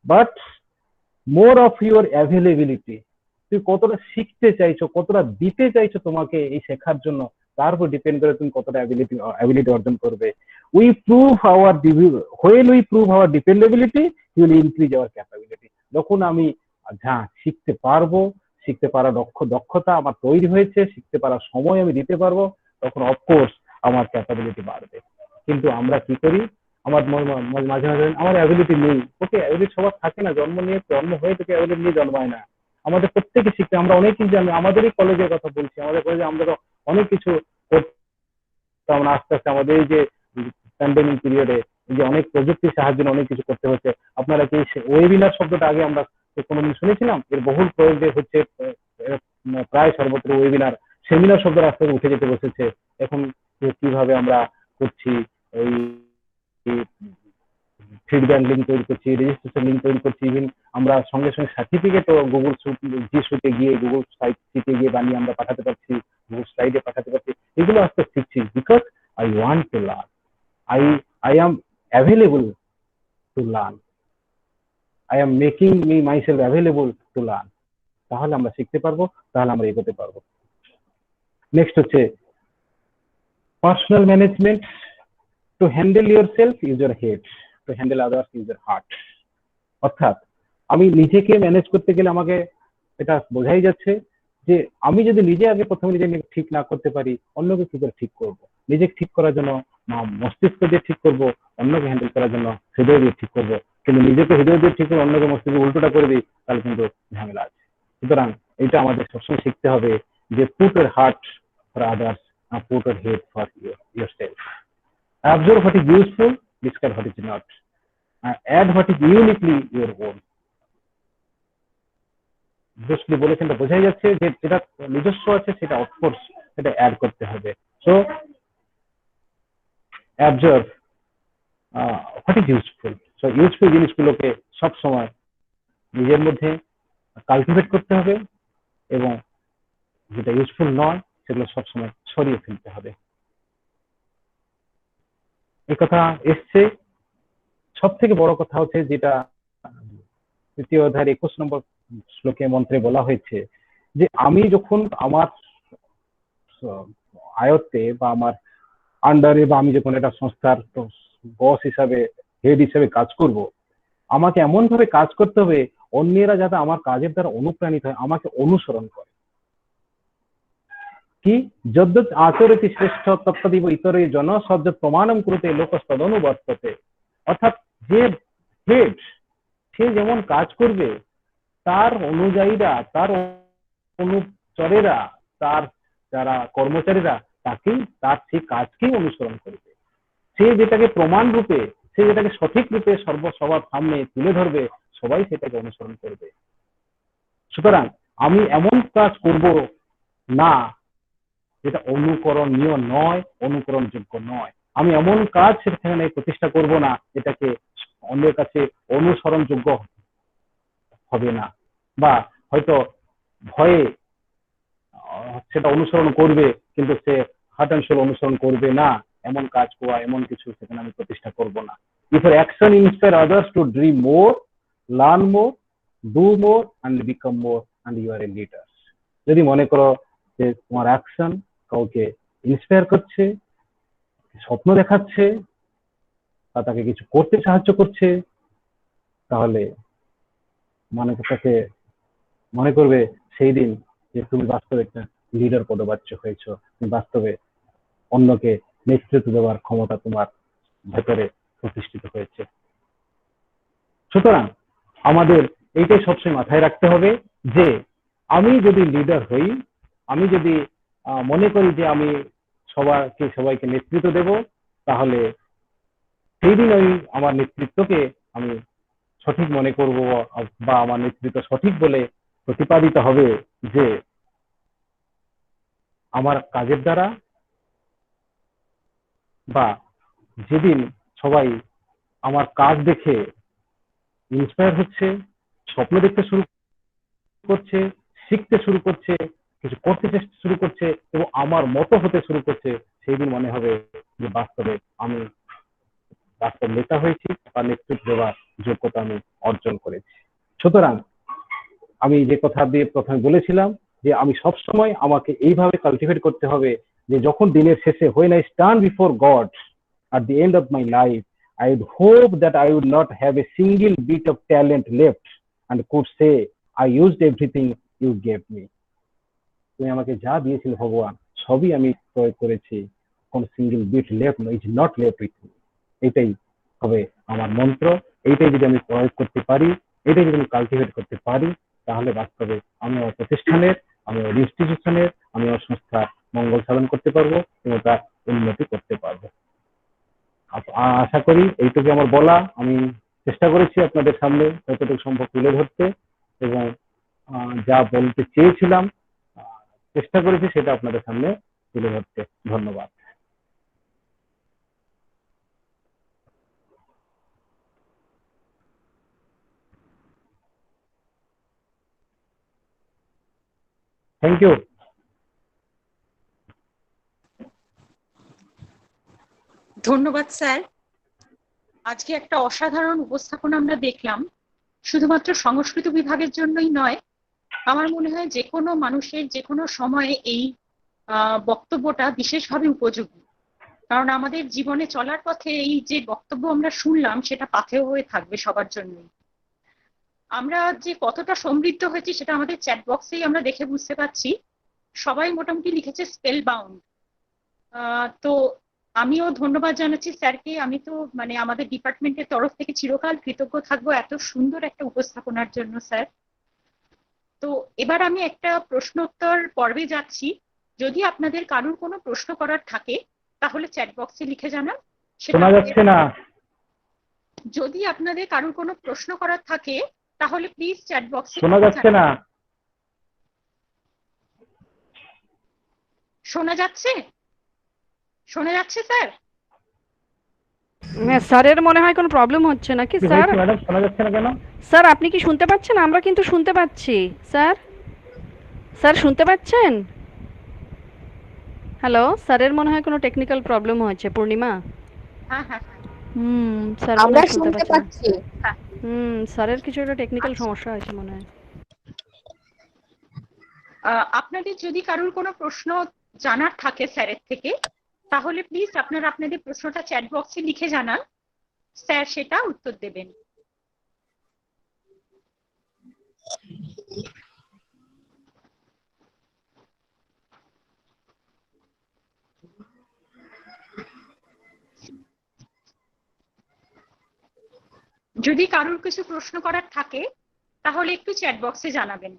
but more of your availability. তুমি কতটা শিখতে চাইছো, কতটা দিতে চাইছো তোমাকে এই শেখার জন্য, তার উপর ডিপেন্ড করে তুমি কতটা অ্যাবিলিটি অর্জন করবে। when we prove our dependability, you will increase our capability. যখন আমি শিখতে পারবো, শিখতে পারার দক্ষতা আমার তৈরি হয়েছে, শিখতে পারার সময় আমি দিতে পারবো, তখন অফকোর্স আমার ক্যাপাবিলিটি বাড়বে। কিন্তু আমরা কি করি, আমার মাঝে মাঝে আমার অ্যাবিলিটি নেই। ওকে, অ্যাবিলিটি সবার থাকে না, জন্ম হয়ে থেকে অ্যাবিলিটি নিয়ে জন্মায় না। আমাদের প্রত্যেকে শিখতে, আমরা অনেক কিছু জানি। আমাদেরই কলেজের কথা বলছি, আমাদের কলেজে আমরা অনেক কিছু করতাম, আমরা আস্তে আস্তে আমাদের এই যে প্যান্ডেমিক পিরিয়ডে যে অনেক প্রযুক্তির সাহায্যে অনেক কিছু করতে হচ্ছে। আপনারা কি ওয়েবিনার শব্দটা আগে আমরা কোনোদিন শুনেছিলাম? এর বহুল প্রয়োগ হচ্ছে, প্রায় সর্বত্র ওয়েবিনার, সেমিনার শব্দ আস্তে আস্তে উঠে যেতে বসেছে। এখন কিভাবে আমরা করছি, ওই ফিডব্যাক লিঙ্ক তৈরি করছি, রেজিস্ট্রেশন লিঙ্ক তৈরি করছি, ইভেন আমরা সঙ্গে সঙ্গে সার্টিফিকেটও গুগল জি-সুটে গিয়ে, গুগল সাইটে গিয়ে বানিয়ে আমরা পাঠাতে পারছি, গুগল স্লাইডে পাঠাতে পারছি। এগুলো আস্তে শিখছি, because I want to learn. I am available to learn. I am making me myself available to learn, তাহলে আমরা শিখতে পারবো, তাহলে আমরা এগোতে পারবো। নেক্সট হচ্ছে personal management. To handle your self use your head, to handle others use your heart. অর্থাৎ আমি নিজেকে ম্যানেজ করতে গেলে আমাকে এটা বোঝাই যাচ্ছে যে আমি যদি নিজে আগে প্রথমে নিজে ঠিক না করতে পারি, অন্যকে কি করে ঠিক করব। নিজেকে ঠিক করার জন্য মস্তিষ্ক দিয়ে ঠিক করব, অন্যকে হ্যান্ডেল করার জন্য হৃদয় দিয়ে ঠিক করব। কিন্তু নিজেকে হৃদয় দিয়ে ঠিক করে অন্যকে মস্তিষ্ক উল্টোটা করে দিই, তাহলে কিন্তু ঝামেলা আছে। সুতরাং এটা আমাদের সবসময় শিখতে হবে যে put your heart for others, put your head for yourself. Observe what is useful, discard what is not, add what is uniquely your own. Bruce Lee বলেছেন, বোঝাই যাচ্ছে যে যেটা নিজস্ব আছে সেটা অফকোর্স সেটা অ্যাড করতে হবে। So observe what is useful. So useful জিনিসগুলোকে সবসময় নিজের মধ্যে কালটিভেট করতে হবে এবং যেটা ইউজফুল নয় সেগুলো সবসময় সরিয়ে ফেলতে হবে। এই কথা এসছে। সব থেকে বড় কথা হচ্ছে যেটা তৃতীয় অধ্যায়ের 21 নম্বর শ্লোকে মন্ত্রে বলা হয়েছে যে আমি যখন আমার আয়ত্তে বা আমার আন্ডারে বা আমি যখন একটা সংস্থার বস হিসাবে হেড হিসাবে কাজ করব, আমাকে এমন ভাবে কাজ করতে হবে অন্যেরা যাতে আমার কাজের দ্বারা অনুপ্রাণিত হয়, আমাকে অনুসরণ করে। কি যদ্যৎ আচরতি শ্রেষ্ঠ তত্ত্বদিব ইতরে জন সদ্যৎ প্রমাণম করতে লোকস্তদনুবর্ততে। অর্থাৎ যে হেড সে যেমন কাজ করবে তার অনুযায়ীরা, তার অনুচরেরা, তার যারা কর্মচারীরা তাকেই তার সেই কাজকেই অনুসরণ করবে। সে যেটাকে প্রমাণ রূপে, সে যেটাকে সঠিক রূপে সবার সামনে তুলে ধরবে, সবাই সেটাকে অনুসরণ করবে। সুতরাং আমি এমন কাজ করব না যেটা অনুকরণীয় নয়, অনুকরণযোগ্য নয়। আমি এমন কাজ সেখানে প্রতিষ্ঠা করব না যেটাকে অন্যের কাছে অনুসরণযোগ্য হবে না, বা হয়তো ভয়ে সেটা অনুসরণ করবে কিন্তু সে হার্ট অ্যান্ড সোল অনুসরণ করবে না, এমন কাজ করা, এমন কিছু সেখানে আমি প্রতিষ্ঠা করব না। If your action inspire others to dream more, learn more, do more and become more and you are a leader. যদি মনে করো যে তোমার অ্যাকশন কাউকে ইন্সপায়ার করছে, স্বপ্ন দেখাচ্ছে বা তাকে কিছু করতে সাহায্য করছে, তাহলে মনে করবে সেই দিন যে তুমি বাস্তবে একটা লিডার পদবাচ্য হয়েছ, তুমি বাস্তবে অন্যকে নেতৃত্ব দেওয়ার ক্ষমতা তোমার ভেতরে প্রতিষ্ঠিত হয়েছে। সুতরাং আমাদের এইটাই সবসময় মাথায় রাখতে হবে যে আমি যদি লিডার হই, আমি যদি মনে করি যে আমি সবাইকে নেতৃত্ব দেব, তাহলে সেই দিন ওই আমার নেতৃত্বকে আমি সঠিক মনে করব বা আমার নেতৃত্ব সঠিক বলে প্রতিপাদিত হবে যে আমার কাজের দ্বারা, বা যেদিন সবাই আমার কাজ দেখে ইন্সপায়ার হচ্ছে, স্বপ্ন দেখতে শুরু করছে, শিখতে শুরু করছে, কিছু করতে শুরু করছে এবং আমার মতো হতে শুরু করছে, সেই দিন মনে হবে যে বাস্তবে আমি বাস্তব নেতা হয়েছি বা নেতৃত্ব দেওয়ার যোগ্যতা আমি অর্জন করেছি। সুতরাং আমি যে কথা দিয়ে প্রথমে বলেছিলাম যে আমি সবসময় আমাকে এইভাবে কালটিভেট করতে হবে যে যখন দিনের শেষে when I stand before God at the end of my life, I would hope that I would not have a single bit of talent left and could say I used everything you gave me. তুমি আমাকে যা দিয়েছিলে ভগবান সবই আমি প্রয়োগ করেছি, কোন single bit left is not left with me. এটাই হবে আমার মন্ত্র। এইটাই যদি আমি প্রয়োগ করতে পারি, এটাই যদি আমি কালটিভেট করতে পারি, তাহলে বাস্তবে আমি আমার প্রতিষ্ঠানের, আমি আমার ইনস্টিটিউশনের, আমি আমার সংস্থার মঙ্গল সাধন করতে পারবো এবং তার উন্নতি করতে পারবো। আশা করি এইটুকু আমার বলা, আমি চেষ্টা করেছি আপনাদের সামনে যতটুকু সম্ভব তুলে ধরতে এবং যা বলতে চেয়েছিলাম চেষ্টা করেছি সেটা আপনাদের সামনে তুলে ধরতে। ধন্যবাদ। Thank you. ধন্যবাদ স্যার। আজকে একটা অসাধারণ উপস্থাপনা আমরা দেখলাম শুধুমাত্র সংস্কৃত বিভাগের জন্যই নয়, আমার মনে হয় যে কোনো মানুষের যে কোনো সময়ে এই বক্তব্যটা বিশেষভাবে উপযোগী। কারণ আমাদের জীবনে চলার পথে এই যে বক্তব্য আমরা শুনলাম সেটা পাথেয় হয়ে থাকবে সবার জন্যই। আমরা যে কতটা সমৃদ্ধ হয়েছি সেটা আমাদের চ্যাট বক্সেই আমরা দেখে বুঝতে পারছি। সবাই মোটামুটি লিখেছে স্পেল বাউন্ড। তো আমিও ধন্যবাদ জানাচ্ছি স্যারকে। আমি তো মানে আমাদের ডিপার্টমেন্টের তরফ থেকে চিরকাল কৃতজ্ঞ থাকবো এত সুন্দর একটা উপস্থাপনার জন্য স্যার। তো এবার আমি একটা প্রশ্নোত্তর পর্বে যাচ্ছি। যদি আপনাদের কারোর কোনো প্রশ্ন করার থাকে তাহলে চ্যাট বক্সে লিখে জানান। শোনা যাচ্ছে না। যদি আপনাদের কারোর কোনো প্রশ্ন করার থাকে তাহলে প্লিজ চ্যাট বক্সে শোনা যাচ্ছে না। শোনা যাচ্ছে? শোনা যাচ্ছে স্যার? হ্যাঁ, স্যারের মনে হয় কোনো প্রবলেম হচ্ছে নাকি স্যার? ম্যাডাম শোনা যাচ্ছে না কেন? স্যার আপনি কি শুনতে পাচ্ছেন? আমরা কিন্তু শুনতে পাচ্ছি। স্যার, স্যার শুনতে পাচ্ছেন? হ্যালো, স্যারের মনে হয় কোনো টেকনিক্যাল প্রবলেম হয়েছে। পূর্ণিমা? হ্যাঁ হ্যাঁ স্যার আমরা মনে হয় শুনতে পাচ্ছি। স্যারের কিছু একটা টেকনিক্যাল সমস্যা হয়েছে মনে হয়। আপনাদের যদি কারোর কোনো প্রশ্ন জানার থাকে স্যারের থেকে তাহলে প্লিজ আপনারা আপনাদের প্রশ্নটা চ্যাট বক্সে লিখে জানান, স্যার সেটা উত্তর দেবেন। যদি কারোর কিছু প্রশ্ন করার থাকে তাহলে একটু চ্যাট বক্সে জানাবেন।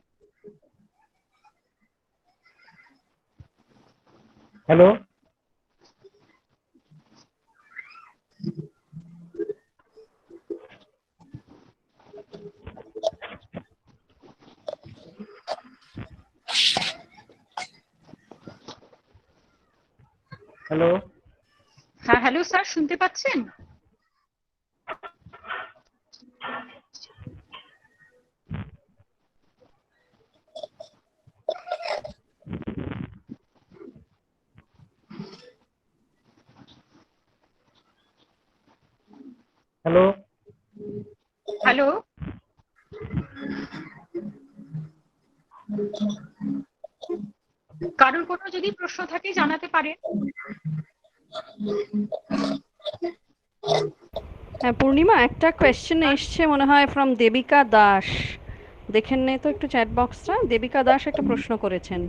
Hello, hello. হ্যাঁ হ্যালো স্যার, শুনতে পাচ্ছেন? হ্যালো, হ্যালো, কারোর কোনো যদি প্রশ্ন থাকে জানাতে পারেন। হ্যাঁ পূর্ণিমা, একটা কোয়েশ্চেন এসছে মনে হয় ফ্রম দেবিকা দাস। দেখেন নে তো একটু চ্যাট বক্সটা। দেবিকা দাস একটা প্রশ্ন করেছেন।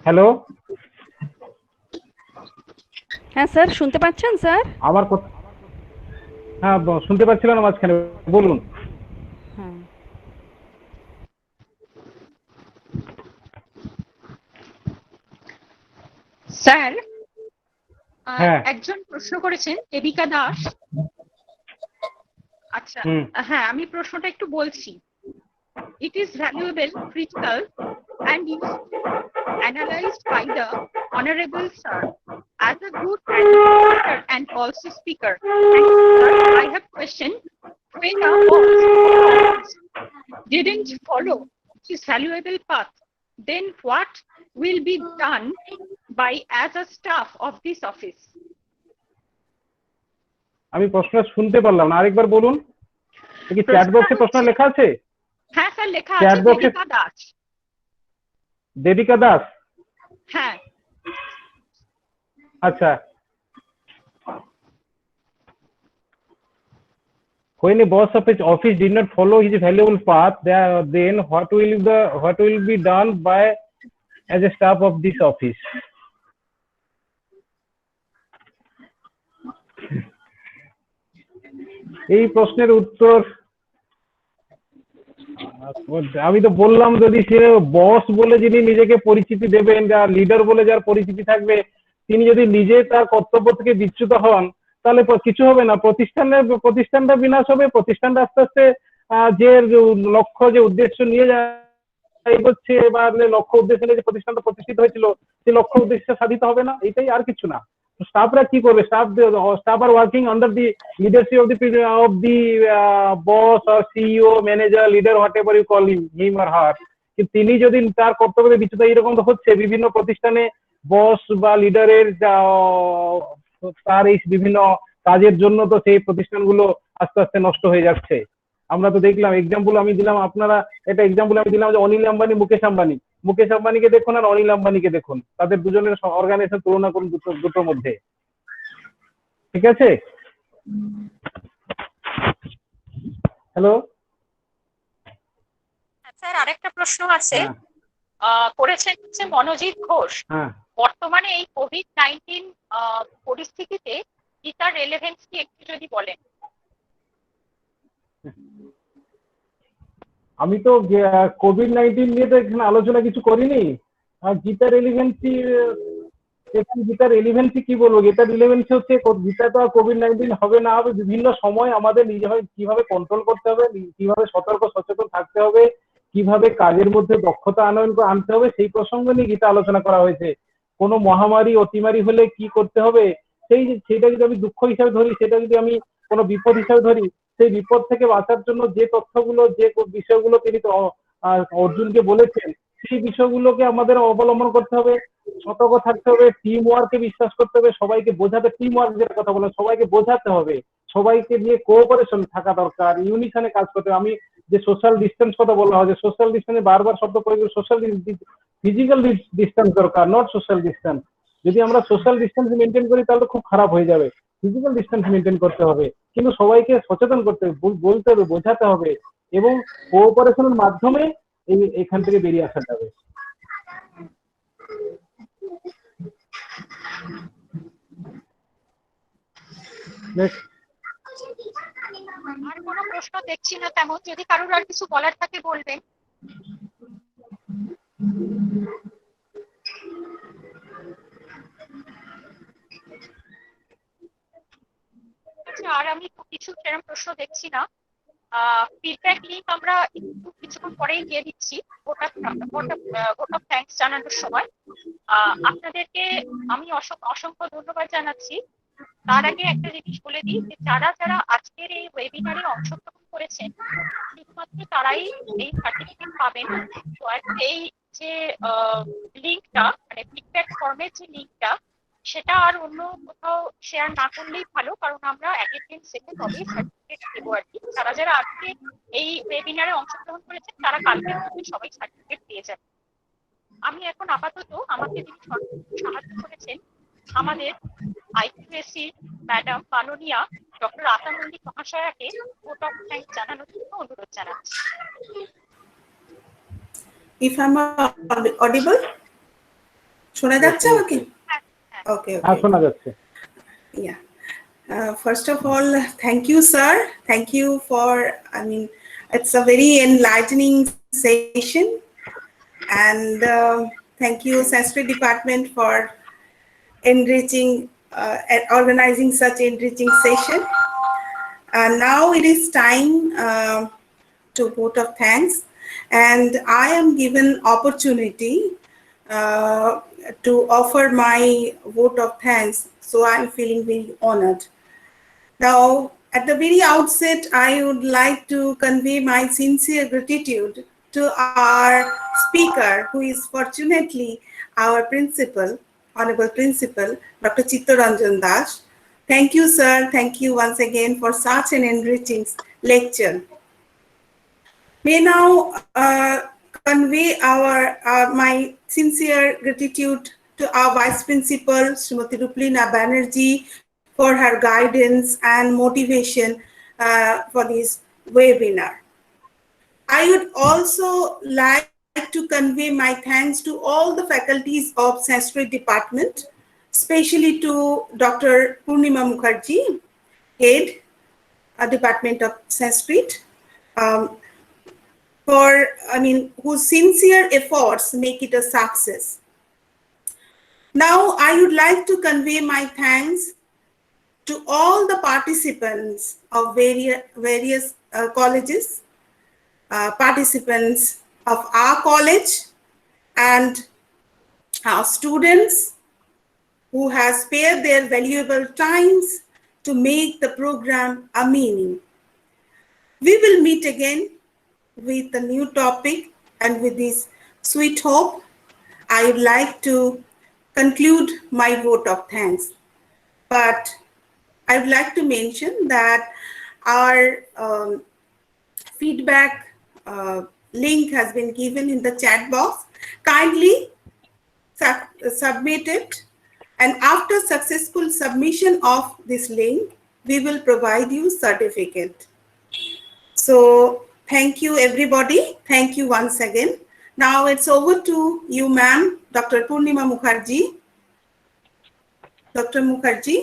হ্যালো। হ্যাঁ স্যার, শুনতে পাচ্ছেন স্যার? আমার কথা হ্যাঁ শুনতে পাচ্ছিলাম না মাঝখানে, বলুন। হ্যাঁ, স্যার হ্যাঁ। একজন প্রশ্ন করেছেন দেবিকা দাস। আচ্ছা, হ্যাঁ আমি প্রশ্নটা একটু বলছি। It is valuable, critical and useful, analyzed by the Honorable Sir as a good administrator and also speaker. And sir, I have question. When a boss didn't follow his valuable path, then what will be done by as a staff of this office? আমি প্রশ্নটা শুনতে পারলাম না, আরেকবার বলুন। কি চ্যাট বক্সে প্রশ্ন লেখা আছে? হ্যাঁ স্যার, লেখা চ্যাট আছে বক্সে দেবিকা দাস। দেবিকা দাস? হ্যাঁ আচ্ছা। When a boss of his office did not follow his valuable path, then what will be done by as a staff of this office? এই প্রশ্নের উত্তর আমি তো বললাম, যদি সে বস বলে যিনি নিজেকে পরিচিতি দেবেন, যা লিডার বলে যার পরিচিতি থাকবে, তিনি যদি নিজে তার কর্তব্য থেকে বিচ্যুত হন তাহলে কিছু হবে না। প্রতিষ্ঠানটা বিনাশ হবে। প্রতিষ্ঠানটা আস্তে আস্তে যে লক্ষ্য যে উদ্দেশ্য নিয়ে এগোচ্ছে বা লক্ষ্য উদ্দেশ্য নিয়ে যে প্রতিষ্ঠানটা প্রতিষ্ঠিত হয়েছিল সেই লক্ষ্য উদ্দেশ্য সাধিত হবে না, এটাই, আর কিছু না। স্টাফরা কি করবে? Staff are working under the leadership of the boss or CEO, manager, leader, whatever you call him or her. কিন্তু তিনি যদি তার কর্তব্যে বিচ্যুত, এরকম তো হচ্ছে বিভিন্ন প্রতিষ্ঠানে বস বা লিডারের তার এই বিভিন্ন কাজের জন্য তো সেই প্রতিষ্ঠানগুলো আস্তে আস্তে নষ্ট হয়ে যাচ্ছে। আমরা তো দেখলাম, এক্সাম্পল আমি দিলাম, আপনারা এটা এক্সাম্পল আমি দিলাম যে অনিল আম্বানি, মুকেশ আম্বানিকে দেখুন আর অনিল আম্বানিকে দেখুন, তাদের দুজনের অর্গানাইজেশন তুলনা করুন দুটোর মধ্যে। ঠিক আছে? হ্যালো স্যার, আরেকটা প্রশ্ন আছে, করেছেন হচ্ছে মনোজিৎ ঘোষ। হ্যাঁ, বর্তমানে এই কোভিড-19 পরিস্থিতিতে গীতার রেলেভেন্স কি একটু যদি বলেন। আমি তো কোভিড-19 নিয়ে তো এখানে আলোচনা কিছু করিনি। আর গীতার রেলিভেন্সি, এখানে গীতার রেলিভেন্সি কি বলবো? গীতার রেলিভেন্সি হচ্ছে গীতা তো আর কোভিড-19 হবে না হবে, বিভিন্ন সময় আমাদের নিজেভাবে কিভাবে কন্ট্রোল করতে হবে, কিভাবে সতর্ক সচেতন থাকতে হবে, কিভাবে কাজের মধ্যে দক্ষতা আনতে হবে, সেই প্রসঙ্গ নিয়ে গীতা আলোচনা করা হয়েছে। কোনো মহামারী অতিমারি হলে কি করতে হবে, সেইটা যদি আমি দুঃখ হিসাবে ধরি, সেটা যদি আমি কোনো বিপদ হিসাবে ধরি, সেই বিপদ থেকে বাঁচার জন্য যে তথ্যগুলো, যে বিষয়গুলো তিনি তো অর্জুনকে বলেছেন, সেই বিষয়গুলোকে আমাদের অবলম্বন করতে হবে, সতর্ক থাকতে হবে, টিম ওয়ার্কে বিশ্বাস করতে হবে, সবাইকে বোঝাতে, টিম ওয়ার্ক যেটা কথা বললাম, সবাইকে বোঝাতে হবে, সবাইকে নিয়ে কোঅপারেশন থাকা দরকার, ইউনিশনে কাজ করতে হবে। আমি যে সোশ্যাল ডিস্টেন্স কথা বলা হয়, যে সোশ্যাল ডিস্টেন্সে বারবার শব্দ প্রয়োগ, সোশ্যাল ফিজিক্যাল ডিস্টেন্স দরকার, নট সোশ্যাল ডিস্টেন্স। যদি আমরা সোশ্যাল ডিস্টেন্স মেনটেন করি তাহলে খুব খারাপ হয়ে যাবে। ফিজিক্যাল ডিস্টেন্স মেনটেন করতে হবে, কিন্তু সবাইকে সচেতন করতে হবে, বলতে হবে, বোঝাতে হবে, এবং কোঅপারেশনের মাধ্যমে এখান থেকে বেরিয়ে আসা যাবে। আর কোনো প্রশ্ন দেখছি না তেমন, যদি কারোর আর কিছু বলার থাকে বলবেন। আচ্ছা, আর আমি কিছু সেরকম প্রশ্ন দেখছি না। ফিডব্যাক লিংক আমরা একটু কিছুক্ষণ পরেই দিয়ে দিচ্ছি ভোট অফ থ্যাঙ্কস জানানোর সময়। আপনাদেরকে আমি অসংখ্য ধন্যবাদ জানাচ্ছি। তার আগে একটা জিনিস বলে দিই যে যারা যারা আজকের এই ওয়েবিনারে অংশগ্রহণ করেছেন শুধুমাত্র তারাই এই সার্টিফিকেট পাবেন। তো এই যে লিঙ্কটা, মানে ফিডব্যাক ফর্মের যে লিঙ্কটা, সেটা আর অন্য কোথাও শেয়ার না করলেই ভালো, কারণ আমরা অ্যাটেন্ডেন্স দেখে তবেই সার্টিফিকেট দেবো আর কি। যারা যারা আজকে এই ওয়েবিনারে অংশগ্রহণ করেছেন তারা কালকের মধ্যে সবাই সার্টিফিকেট পেয়ে যাবে। আমি এখন আপাতত আমাকে যিনি সাহায্য করেছেন আমাদের আইকিউএসসি ম্যাডাম মাননীয়া ডক্টর আতা মল্লিক মহাশয়াকে ভোট অফ থ্যাঙ্কস জানানোর জন্য অনুরোধ জানাচ্ছি। If I'm audible, শোনা যাচ্ছে আমাকে? Okay. শোনা যাচ্ছে। Yeah. First of all, thank you, sir. Thank you for, it's a very enlightening session. And thank you, Sanskrit Department, for organizing such enriching session. Now it is time to vote of thanks. And I am given opportunity to offer my vote of thanks, so I'm feeling very honored. Now, at the very outset, I would like to convey my sincere gratitude to our speaker, who is fortunately our principal, Honorable Principal, Dr. Chittaranjan Das. Thank you, sir. Thank you once again for such an enriching lecture. May now convey my sincere gratitude to our Vice Principal, Srimati Ruplina Banerjee, for her guidance and motivation for this webinar. I would also like to convey my thanks to all the faculties of Sanskrit Department, especially to Dr. Purnima Mukherjee, Head, Department of Sanskrit, whose sincere efforts make it a success. Now, I would like to convey my thanks to all the participants of various colleges, participants of our college, and our students, who has spared their valuable times to make the program a meaning. We will meet again with a new topic, and with this sweet hope, I would like to conclude my vote of thanks. But I would like to mention that our feedback link has been given in the chat box. Kindly submit it, and after successful submission of this link, we will provide you certificate. So thank you, everybody. Thank you once again. Now it's over to you, ma'am, Dr. Purnima Mukherjee. Dr. Mukherjee,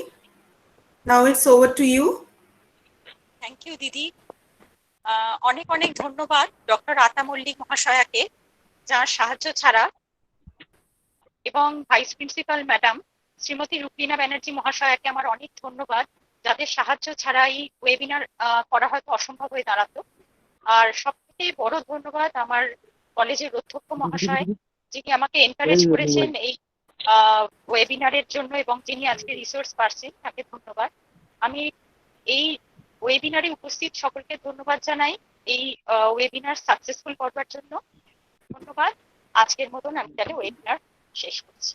now it's over to you. Thank you দিদি। অনেক অনেক ধন্যবাদ ডক্টর আতা মল্লিক মহাশয়াকে, যার সাহায্য ছাড়া, এবং vice principal madam Shrimati Ruklina Banerjee মহাশয়াকে আমার অনেক ধন্যবাদ, যাদের সাহায্য ছাড়া এই ওয়েবিনার করা হয়তো অসম্ভব হয়ে দাঁড়াতো। আর সবথেকে বড় ধন্যবাদ আমার কলেজের অধ্যক্ষ মহাশয়, যিনি আমাকে এনকারেজ করেছেন এই ওয়েবিনারের জন্য এবং যিনি আজকে রিসোর্স পার্সন, তাকে ধন্যবাদ। আমি এই ওয়েবিনারে উপস্থিত সকলকে ধন্যবাদ জানাই এই ওয়েবিনার সাকসেসফুল করবার জন্য। ধন্যবাদ। আজকের মতন আমি তাহলে ওয়েবিনার শেষ করছি।